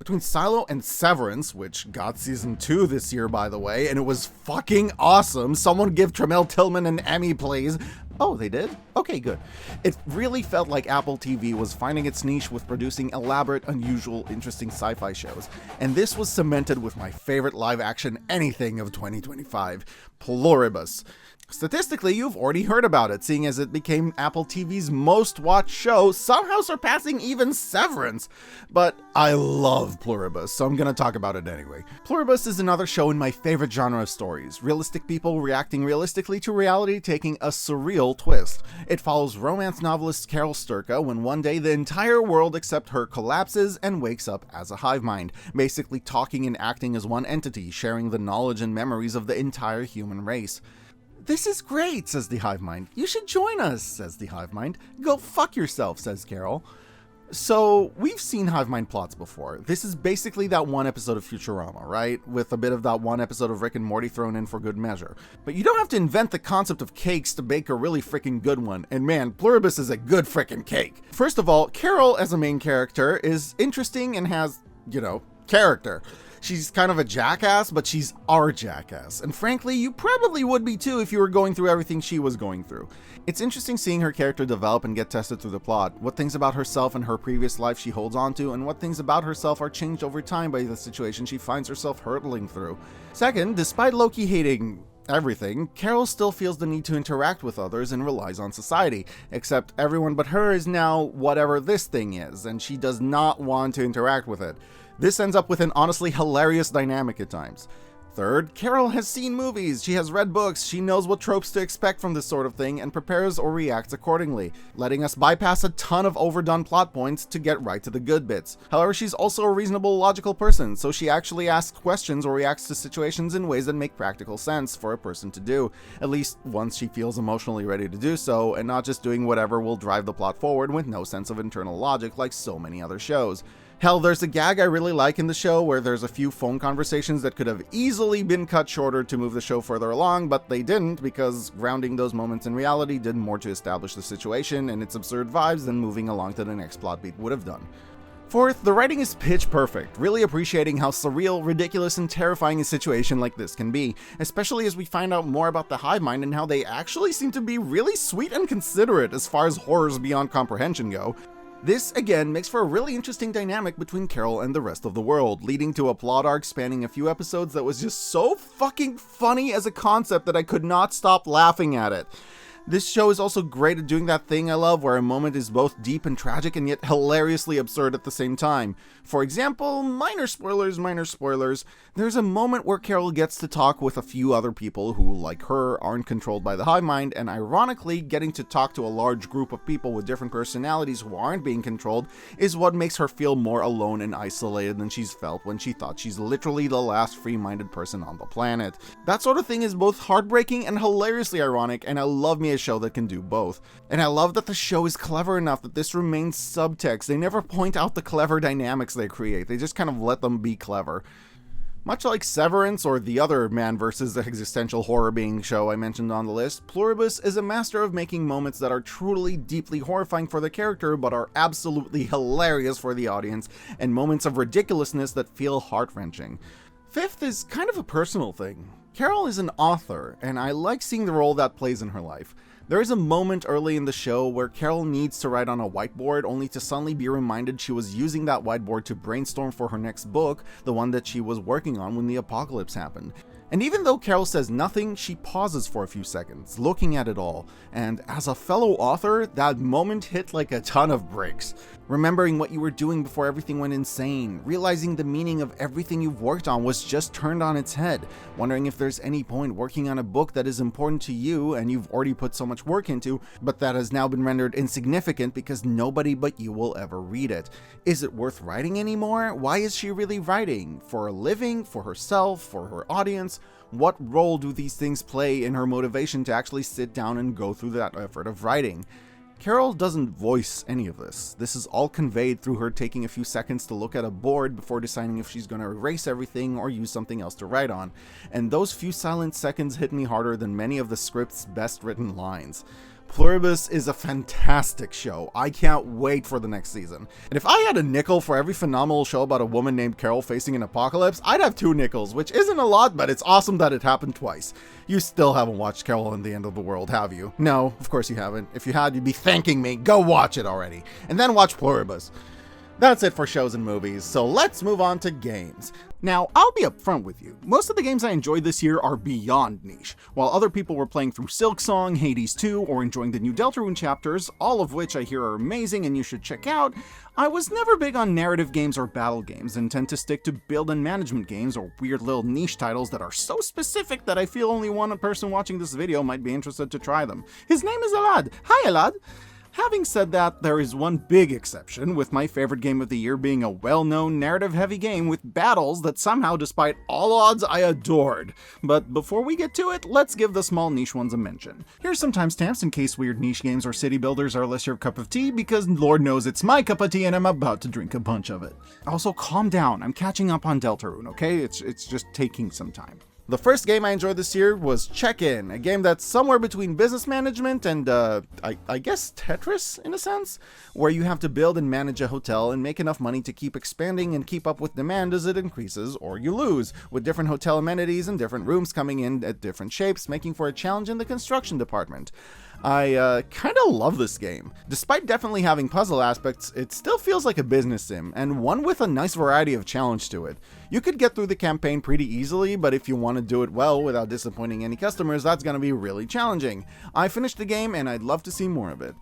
Between Silo and Severance, which got Season 2 this year by the way, and it was fucking awesome, someone give Tremel Tillman an Emmy please. Oh, they did? Okay, good. It really felt like Apple TV was finding its niche with producing elaborate, unusual, interesting sci-fi shows, and this was cemented with my favorite live-action anything of 2025, Pluribus. Statistically, you've already heard about it, seeing as it became Apple TV's most watched show, somehow surpassing even Severance. But I love Pluribus, so I'm gonna talk about it anyway. Pluribus is another show in my favorite genre of stories, realistic people reacting realistically to reality taking a surreal twist. It follows romance novelist Carol Sturka when one day the entire world except her collapses and wakes up as a hive mind, basically talking and acting as one entity, sharing the knowledge and memories of the entire human race. "This is great," says the hive mind. "You should join us," says the hive mind. "Go fuck yourself," says Carol. So, we've seen hive mind plots before. This is basically that one episode of Futurama, right? With a bit of that one episode of Rick and Morty thrown in for good measure. But you don't have to invent the concept of cakes to bake a really freaking good one, and man, Pluribus is a good freaking cake. First of all, Carol as a main character is interesting and has, character. She's kind of a jackass, but she's our jackass. And frankly, you probably would be too if you were going through everything she was going through. It's interesting seeing her character develop and get tested through the plot, what things about herself and her previous life she holds on to, and what things about herself are changed over time by the situation she finds herself hurtling through. Second, despite Loki hating everything, Carol still feels the need to interact with others and relies on society, except everyone but her is now whatever this thing is, and she does not want to interact with it. This ends up with an honestly hilarious dynamic at times. Third, Carol has seen movies, she has read books, she knows what tropes to expect from this sort of thing and prepares or reacts accordingly, letting us bypass a ton of overdone plot points to get right to the good bits. However, she's also a reasonable, logical person, so she actually asks questions or reacts to situations in ways that make practical sense for a person to do, at least once she feels emotionally ready to do so, and not just doing whatever will drive the plot forward with no sense of internal logic like so many other shows. Hell, there's a gag I really like in the show where there's a few phone conversations that could have easily been cut shorter to move the show further along, but they didn't because grounding those moments in reality did more to establish the situation and its absurd vibes than moving along to the next plot beat would have done. Fourth, the writing is pitch perfect, really appreciating how surreal, ridiculous, and terrifying a situation like this can be, especially as we find out more about the hive mind and how they actually seem to be really sweet and considerate as far as horrors beyond comprehension go. This, again, makes for a really interesting dynamic between Carol and the rest of the world, leading to a plot arc spanning a few episodes that was just so fucking funny as a concept that I could not stop laughing at it. This show is also great at doing that thing I love where a moment is both deep and tragic and yet hilariously absurd at the same time. For example, minor spoilers, there's a moment where Carol gets to talk with a few other people who, like her, aren't controlled by the hive mind, and ironically, getting to talk to a large group of people with different personalities who aren't being controlled is what makes her feel more alone and isolated than she's felt when she thought she's literally the last free-minded person on the planet. That sort of thing is both heartbreaking and hilariously ironic, and I love me a show that can do both. And I love that the show is clever enough that this remains subtext. They never point out the clever dynamics they create, they just kind of let them be clever. Much like Severance or the other man versus existential horror being show I mentioned on the list, Pluribus is a master of making moments that are truly deeply horrifying for the character but are absolutely hilarious for the audience, and moments of ridiculousness that feel heart-wrenching. Fifth is kind of a personal thing. Carol is an author, and I like seeing the role that plays in her life. There is a moment early in the show where Carol needs to write on a whiteboard only to suddenly be reminded she was using that whiteboard to brainstorm for her next book, the one that she was working on when the apocalypse happened. And even though Carol says nothing, she pauses for a few seconds, looking at it all, and as a fellow author, that moment hit like a ton of bricks. Remembering what you were doing before everything went insane, realizing the meaning of everything you've worked on was just turned on its head, wondering if there's any point working on a book that is important to you and you've already put so much work into, but that has now been rendered insignificant because nobody but you will ever read it. Is it worth writing anymore? Why is she really writing? For a living? For herself? For her audience? What role do these things play in her motivation to actually sit down and go through that effort of writing? Carol doesn't voice any of this. This is all conveyed through her taking a few seconds to look at a board before deciding if she's going to erase everything or use something else to write on. And those few silent seconds hit me harder than many of the script's best written lines. Pluribus is a fantastic show. I can't wait for the next season. And if I had a nickel for every phenomenal show about a woman named Carol facing an apocalypse, I'd have 2 nickels, which isn't a lot, but it's awesome that it happened twice. You still haven't watched Carol and the End of the World, have you? No, of course you haven't. If you had, you'd be thanking me. Go watch it already. And then watch Pluribus. That's it for shows and movies, so let's move on to games. Now, I'll be upfront with you. Most of the games I enjoyed this year are beyond niche. While other people were playing through Silksong, Hades 2, or enjoying the new Deltarune chapters, all of which I hear are amazing and you should check out, I was never big on narrative games or battle games and tend to stick to build and management games or weird little niche titles that are so specific that I feel only one person watching this video might be interested to try them. His name is Elad. Hi, Elad! Having said that, there is one big exception, with my favorite game of the year being a well-known narrative-heavy game with battles that somehow, despite all odds, I adored. But before we get to it, let's give the small niche ones a mention. Here's some timestamps in case weird niche games or city builders are less your cup of tea, because Lord knows it's my cup of tea and I'm about to drink a bunch of it. Also, calm down, I'm catching up on Deltarune, okay? It's just taking some time. The first game I enjoyed this year was Check-In, a game that's somewhere between business management and, I guess Tetris, in a sense, where you have to build and manage a hotel and make enough money to keep expanding and keep up with demand as it increases, or you lose, with different hotel amenities and different rooms coming in at different shapes, making for a challenge in the construction department. I kinda love this game. Despite definitely having puzzle aspects, it still feels like a business sim, and one with a nice variety of challenge to it. You could get through the campaign pretty easily, but if you want to do it well without disappointing any customers, that's gonna be really challenging. I finished the game and I'd love to see more of it.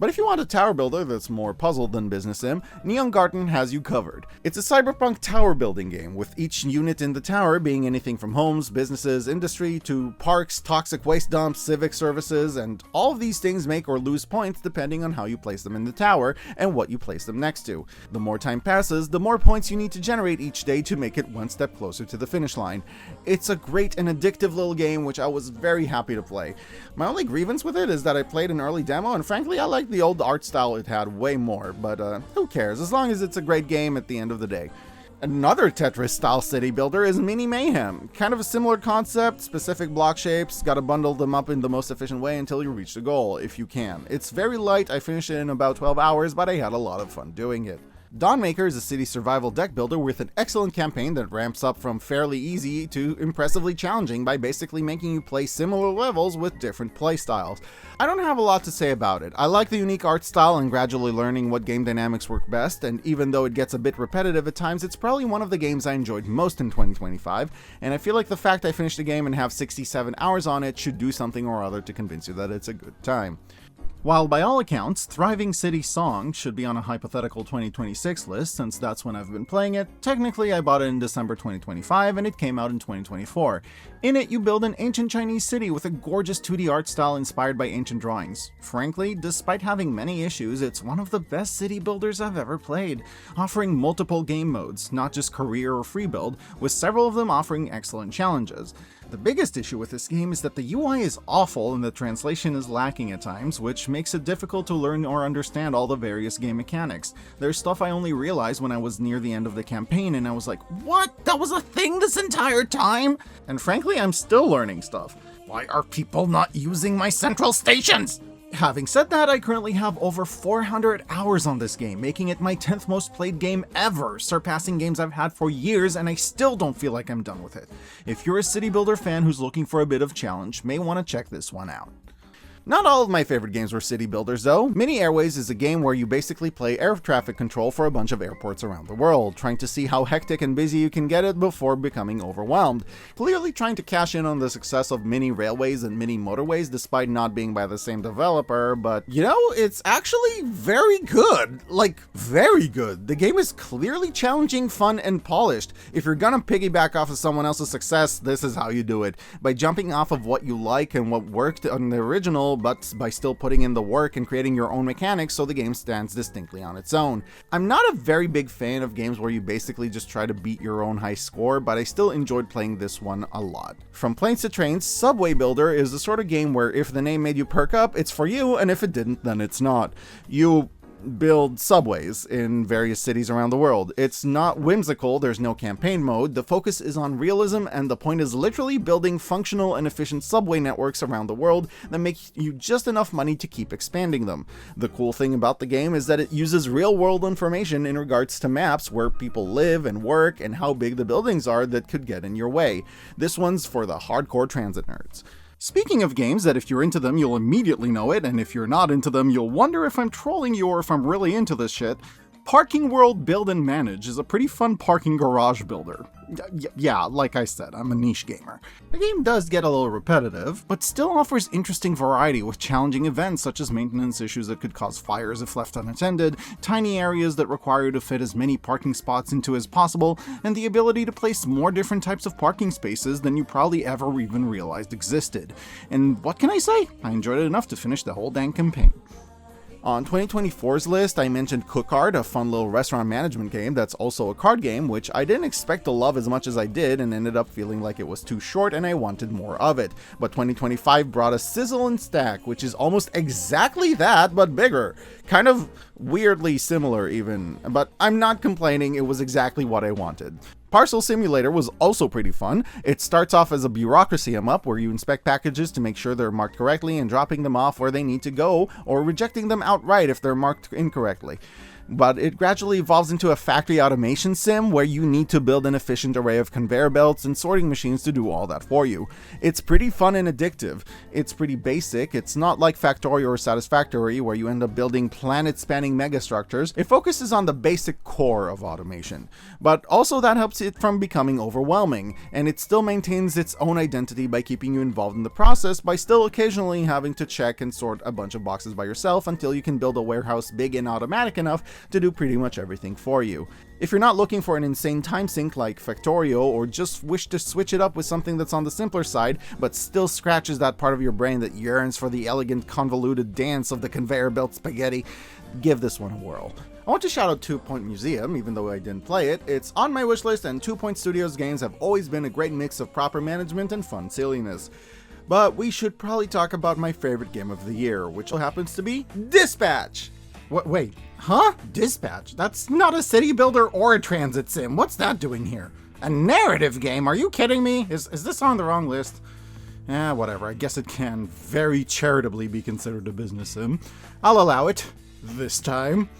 But if you want a tower builder that's more puzzle than business sim, Neongarten has you covered. It's a cyberpunk tower building game, with each unit in the tower being anything from homes, businesses, industry, to parks, toxic waste dumps, civic services, and all of these things make or lose points depending on how you place them in the tower and what you place them next to. The more time passes, the more points you need to generate each day to make it one step closer to the finish line. It's a great and addictive little game which I was very happy to play. My only grievance with it is that I played an early demo and frankly I liked the old art style it had way more, but who cares, as long as it's a great game at the end of the day. Another Tetris-style city builder is Mini Mayhem. Kind of a similar concept, specific block shapes, gotta bundle them up in the most efficient way until you reach the goal, if you can. It's very light, I finished it in about 12 hours, but I had a lot of fun doing it. Dawnmaker is a city survival deck builder with an excellent campaign that ramps up from fairly easy to impressively challenging by basically making you play similar levels with different playstyles. I don't have a lot to say about it. I like the unique art style and gradually learning what game dynamics work best, and even though it gets a bit repetitive at times, it's probably one of the games I enjoyed most in 2025, and I feel like the fact I finished the game and have 67 hours on it should do something or other to convince you that it's a good time. While by all accounts, Thriving City Song should be on a hypothetical 2026 list since that's when I've been playing it, technically I bought it in December 2025 and it came out in 2024. In it, you build an ancient Chinese city with a gorgeous 2D art style inspired by ancient drawings. Frankly, despite having many issues, it's one of the best city builders I've ever played, offering multiple game modes, not just career or free build, with several of them offering excellent challenges. The biggest issue with this game is that the UI is awful and the translation is lacking at times, which makes it difficult to learn or understand all the various game mechanics. There's stuff I only realized when I was near the end of the campaign and I was like, what? That was a thing this entire time? And frankly, I'm still learning stuff. Why are people not using my central stations? Having said that, I currently have over 400 hours on this game, making it my 10th most played game ever, surpassing games I've had for years, and I still don't feel like I'm done with it. If you're a city builder fan who's looking for a bit of challenge, may want to check this one out. Not all of my favorite games were city builders though. Mini Airways is a game where you basically play air traffic control for a bunch of airports around the world, trying to see how hectic and busy you can get it before becoming overwhelmed. Clearly trying to cash in on the success of mini railways and mini motorways despite not being by the same developer, but you know, it's actually very good. Like, very good. The game is clearly challenging, fun, and polished. If you're gonna piggyback off of someone else's success, this is how you do it. By jumping off of what you like and what worked on the original, but by still putting in the work and creating your own mechanics so the game stands distinctly on its own. I'm not a very big fan of games where you basically just try to beat your own high score, but I still enjoyed playing this one a lot. From Planes to Trains, Subway Builder is the sort of game where if the name made you perk up, it's for you, and if it didn't, then it's not. You build subways in various cities around the world. It's not whimsical, there's no campaign mode, the focus is on realism, and the point is literally building functional and efficient subway networks around the world that make you just enough money to keep expanding them. The cool thing about the game is that it uses real-world information in regards to maps where people live and work and how big the buildings are that could get in your way. This one's for the hardcore transit nerds. Speaking of games that if you're into them, you'll immediately know it, and if you're not into them, you'll wonder if I'm trolling you or if I'm really into this shit, Parking World Build and Manage is a pretty fun parking garage builder. Yeah, like I said, I'm a niche gamer. The game does get a little repetitive, but still offers interesting variety with challenging events such as maintenance issues that could cause fires if left unattended, tiny areas that require you to fit as many parking spots into as possible, and the ability to place more different types of parking spaces than you probably ever even realized existed. And what can I say? I enjoyed it enough to finish the whole dang campaign. On 2024's list, I mentioned Cookart, a fun little restaurant management game that's also a card game, which I didn't expect to love as much as I did and ended up feeling like it was too short and I wanted more of it. But 2025 brought us Sizzle Stack, which is almost exactly that, but bigger. Kind of weirdly similar even, but I'm not complaining, it was exactly what I wanted. Parcel Simulator was also pretty fun. It starts off as a bureaucracy em-up where you inspect packages to make sure they're marked correctly and dropping them off where they need to go, or rejecting them outright if they're marked incorrectly. But it gradually evolves into a factory automation sim where you need to build an efficient array of conveyor belts and sorting machines to do all that for you. It's pretty fun and addictive. It's pretty basic. It's not like Factorio or Satisfactory where you end up building planet-spanning megastructures. It focuses on the basic core of automation. But also that helps it from becoming overwhelming, and it still maintains its own identity by keeping you involved in the process by still occasionally having to check and sort a bunch of boxes by yourself until you can build a warehouse big and automatic enough to do pretty much everything for you. If you're not looking for an insane time sink like Factorio, or just wish to switch it up with something that's on the simpler side, but still scratches that part of your brain that yearns for the elegant, convoluted dance of the conveyor belt spaghetti, give this one a whirl. I want to shout out 2 Point Museum, even though I didn't play it. It's on my wishlist, and 2 Point Studios games have always been a great mix of proper management and fun silliness. But we should probably talk about my favorite game of the year, which happens to be Dispatch! Wait, huh? Dispatch? That's not a city builder or a transit sim. What's that doing here? A narrative game? Are you kidding me? Is this on the wrong list? Whatever. I guess it can very charitably be considered a business sim. I'll allow it. This time.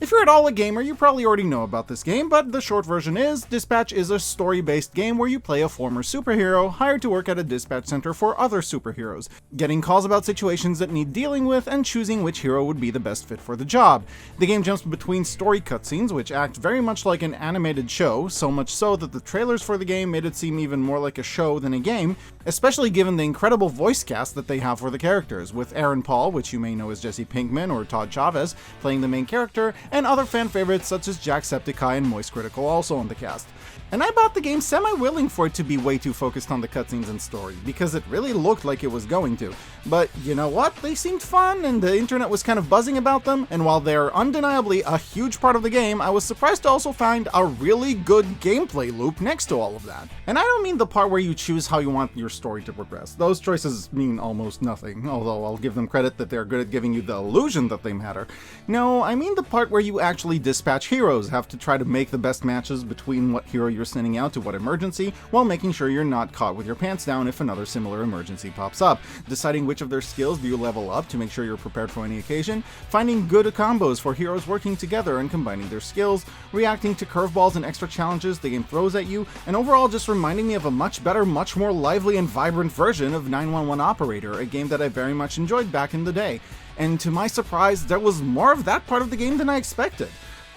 If you're at all a gamer, you probably already know about this game, but the short version is, Dispatch is a story-based game where you play a former superhero hired to work at a dispatch center for other superheroes, getting calls about situations that need dealing with and choosing which hero would be the best fit for the job. The game jumps between story cutscenes, which act very much like an animated show, so much so that the trailers for the game made it seem even more like a show than a game, especially given the incredible voice cast that they have for the characters, with Aaron Paul, which you may know as Jesse Pinkman or Todd Chavez, playing the main character, and other fan favorites such as Jacksepticeye and Moist Critical also on the cast. And I bought the game semi-willing for it to be way too focused on the cutscenes and story, because it really looked like it was going to. But you know what? They seemed fun, and the internet was kind of buzzing about them, and while they're undeniably a huge part of the game, I was surprised to also find a really good gameplay loop next to all of that. And I don't mean the part where you choose how you want your story to progress. Those choices mean almost nothing, although I'll give them credit that they're good at giving you the illusion that they matter. No, I mean the part where you actually dispatch heroes, have to try to make the best matches between what hero you're sending out to what emergency, while making sure you're not caught with your pants down if another similar emergency pops up, deciding which of their skills do you level up to make sure you're prepared for any occasion, finding good combos for heroes working together and combining their skills, reacting to curveballs and extra challenges the game throws at you, and overall just reminding me of a much better, much more lively and vibrant version of 911 Operator, a game that I very much enjoyed back in the day. And to my surprise, there was more of that part of the game than I expected.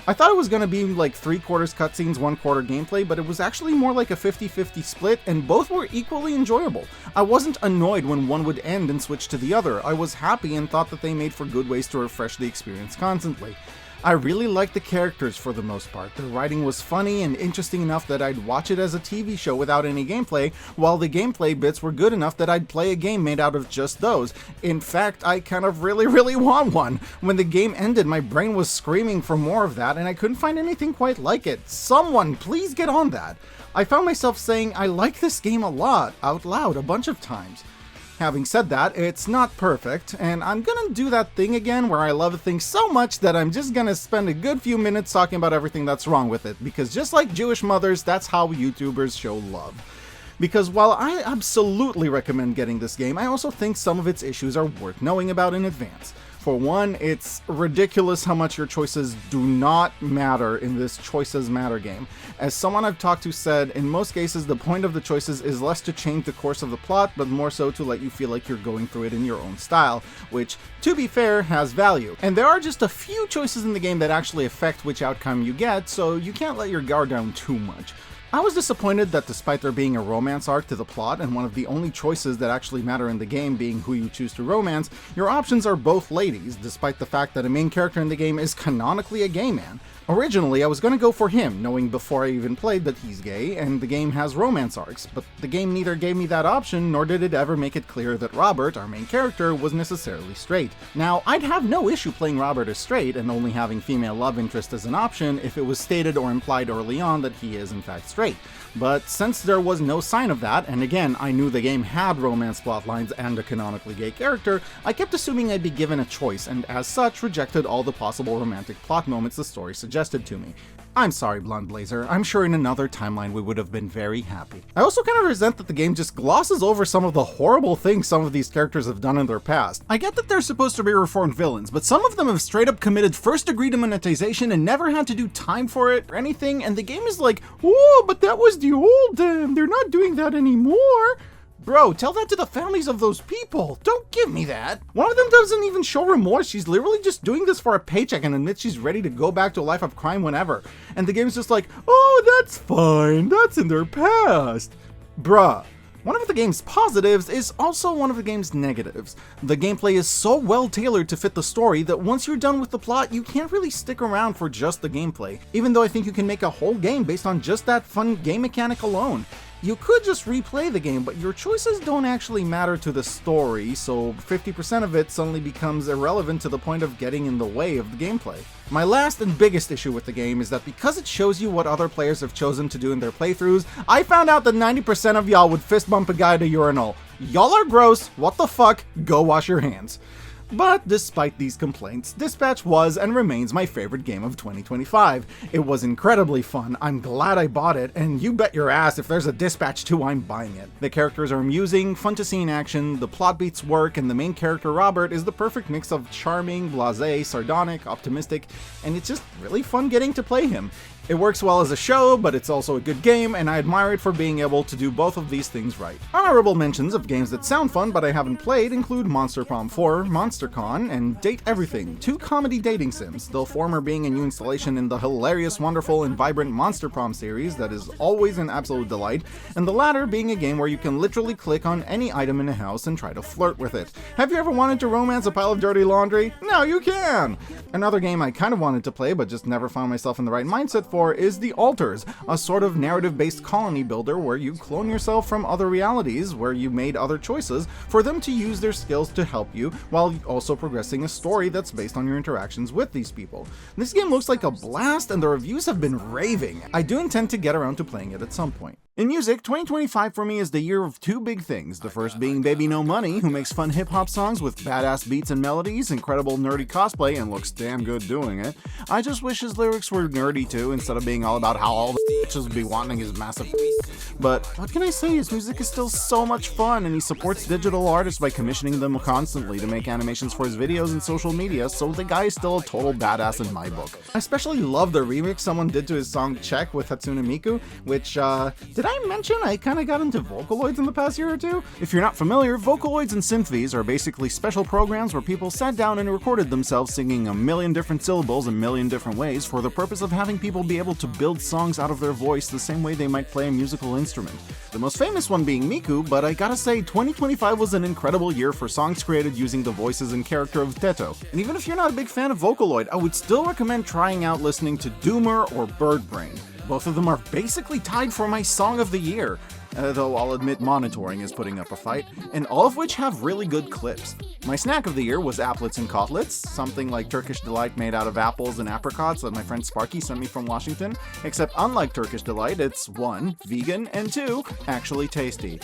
I thought it was going to be like 3/4 cutscenes, 1/4 gameplay, but it was actually more like a 50-50 split, and both were equally enjoyable. I wasn't annoyed when one would end and switch to the other. I was happy and thought that they made for good ways to refresh the experience constantly. I really liked the characters for the most part. The writing was funny and interesting enough that I'd watch it as a TV show without any gameplay, while the gameplay bits were good enough that I'd play a game made out of just those. In fact, I kind of really want one. When the game ended, my brain was screaming for more of that, and I couldn't find anything quite like it. Someone, please get on that. I found myself saying, I like this game a lot, out loud a bunch of times. Having said that, it's not perfect, and I'm gonna do that thing again where I love a thing so much that I'm just gonna spend a good few minutes talking about everything that's wrong with it, because just like Jewish mothers, that's how YouTubers show love. Because while I absolutely recommend getting this game, I also think some of its issues are worth knowing about in advance. For one, it's ridiculous how much your choices do not matter in this Choices Matter game. As someone I've talked to said, in most cases the point of the choices is less to change the course of the plot, but more so to let you feel like you're going through it in your own style, which, to be fair, has value. And there are just a few choices in the game that actually affect which outcome you get, so you can't let your guard down too much. I was disappointed that despite there being a romance arc to the plot, and one of the only choices that actually matter in the game being who you choose to romance, your options are both ladies, despite the fact that a main character in the game is canonically a gay man. Originally, I was going to go for him, knowing before I even played that he's gay, and the game has romance arcs, but the game neither gave me that option, nor did it ever make it clear that Robert, our main character, was necessarily straight. Now, I'd have no issue playing Robert as straight, and only having female love interest as an option if it was stated or implied early on that he is in fact straight. But since there was no sign of that, and again, I knew the game had romance plotlines and a canonically gay character, I kept assuming I'd be given a choice, and as such, rejected all the possible romantic plot moments the story suggested to me. I'm sorry, Blonde Blazer. I'm sure in another timeline we would have been very happy. I also kind of resent that the game just glosses over some of the horrible things some of these characters have done in their past. I get that they're supposed to be reformed villains, but some of them have straight up committed first-degree demonetization and never had to do time for it or anything, and the game is like, oh, but that was the old them. They're not doing that anymore. Bro, tell that to the families of those people. Don't give me that. One of them doesn't even show remorse. She's literally just doing this for a paycheck and admits she's ready to go back to a life of crime whenever. And the game's just like, oh, that's fine. That's in their past. Bruh. One of the game's positives is also one of the game's negatives. The gameplay is so well tailored to fit the story that once you're done with the plot, you can't really stick around for just the gameplay, even though I think you can make a whole game based on just that fun game mechanic alone. You could just replay the game, but your choices don't actually matter to the story, so 50% of it suddenly becomes irrelevant to the point of getting in the way of the gameplay. My last and biggest issue with the game is that because it shows you what other players have chosen to do in their playthroughs, I found out that 90% of y'all would fist bump a guy at a urinal. Y'all are gross, what the fuck, go wash your hands. But despite these complaints, Dispatch was and remains my favorite game of 2025. It was incredibly fun, I'm glad I bought it, and you bet your ass if there's a Dispatch 2, I'm buying it. The characters are amusing, fun to see in action, the plot beats work, and the main character Robert is the perfect mix of charming, blasé, sardonic, optimistic, and it's just really fun getting to play him. It works well as a show, but it's also a good game, and I admire it for being able to do both of these things right. Honorable mentions of games that sound fun but I haven't played include Monster Prom 4, MonsterCon, and Date Everything, 2 comedy dating sims, the former being a new installation in the hilarious, wonderful, and vibrant Monster Prom series that is always an absolute delight, and the latter being a game where you can literally click on any item in a house and try to flirt with it. Have you ever wanted to romance a pile of dirty laundry? Now you can! Another game I kind of wanted to play but just never found myself in the right mindset for is The Alters, a sort of narrative-based colony builder where you clone yourself from other realities where you made other choices for them to use their skills to help you while also progressing a story that's based on your interactions with these people. This game looks like a blast and the reviews have been raving. I do intend to get around to playing it at some point. In music, 2025 for me is the year of 2 big things, the first being BBNO Money, who makes fun hip-hop songs with badass beats and melodies, incredible nerdy cosplay, and looks damn good doing it. I just wish his lyrics were nerdy too, instead of being all about how all the bitches be wanting his massive But what can I say, his music is still so much fun, and he supports digital artists by commissioning them constantly to make animations for his videos and social media, so the guy is still a total badass in my book. I especially love the remix someone did to his song Check with Hatsune Miku, which, did I mention I kinda got into Vocaloids in the past year or two? If you're not familiar, Vocaloids and Synthvies are basically special programs where people sat down and recorded themselves singing a million different syllables a million different ways for the purpose of having people be able to build songs out of their voice the same way they might play a musical instrument. The most famous one being Miku, but I gotta say 2025 was an incredible year for songs created using the voices and character of Teto. And even if you're not a big fan of Vocaloid, I would still recommend trying out listening to Doomer or Birdbrain. Both of them are basically tied for my Song of the Year, though I'll admit monitoring is putting up a fight, and all of which have really good clips. My Snack of the Year was Applets and Kotlets, something like Turkish Delight made out of apples and apricots that my friend Sparky sent me from Washington, except unlike Turkish Delight, it's 1, vegan, and 2, actually tasty.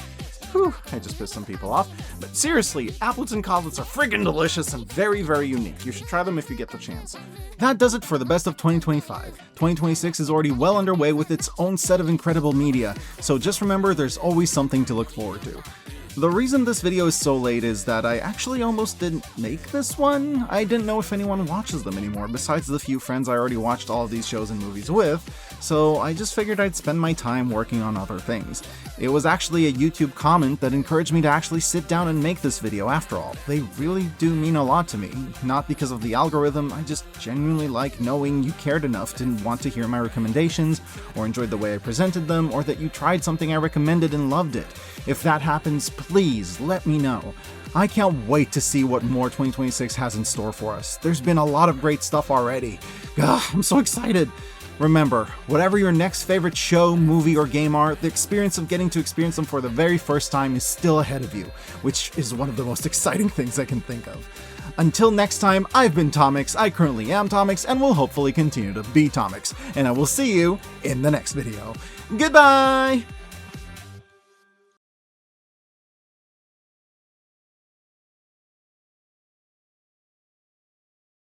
Whew, I just pissed some people off. But seriously, applets and kotlets are friggin' delicious and very, very unique. You should try them if you get the chance. That does it for the best of 2025. 2026 is already well underway with its own set of incredible media, so just remember there's always something to look forward to. The reason this video is so late is that I actually almost didn't make this one. I didn't know if anyone watches them anymore, besides the few friends I already watched all of these shows and movies with, so I just figured I'd spend my time working on other things. It was actually a YouTube comment that encouraged me to actually sit down and make this video after all. They really do mean a lot to me, not because of the algorithm, I just genuinely like knowing you cared enough to want to hear my recommendations, or enjoyed the way I presented them, or that you tried something I recommended and loved it. If that happens, please let me know. I can't wait to see what more 2026 has in store for us. There's been a lot of great stuff already. I'm so excited. Remember, whatever your next favorite show, movie, or game are, the experience of getting to experience them for the very first time is still ahead of you, which is one of the most exciting things I can think of. Until next time, I've been Tomix, I currently am Tomix, and will hopefully continue to be Tomix, and I will see you in the next video. Goodbye!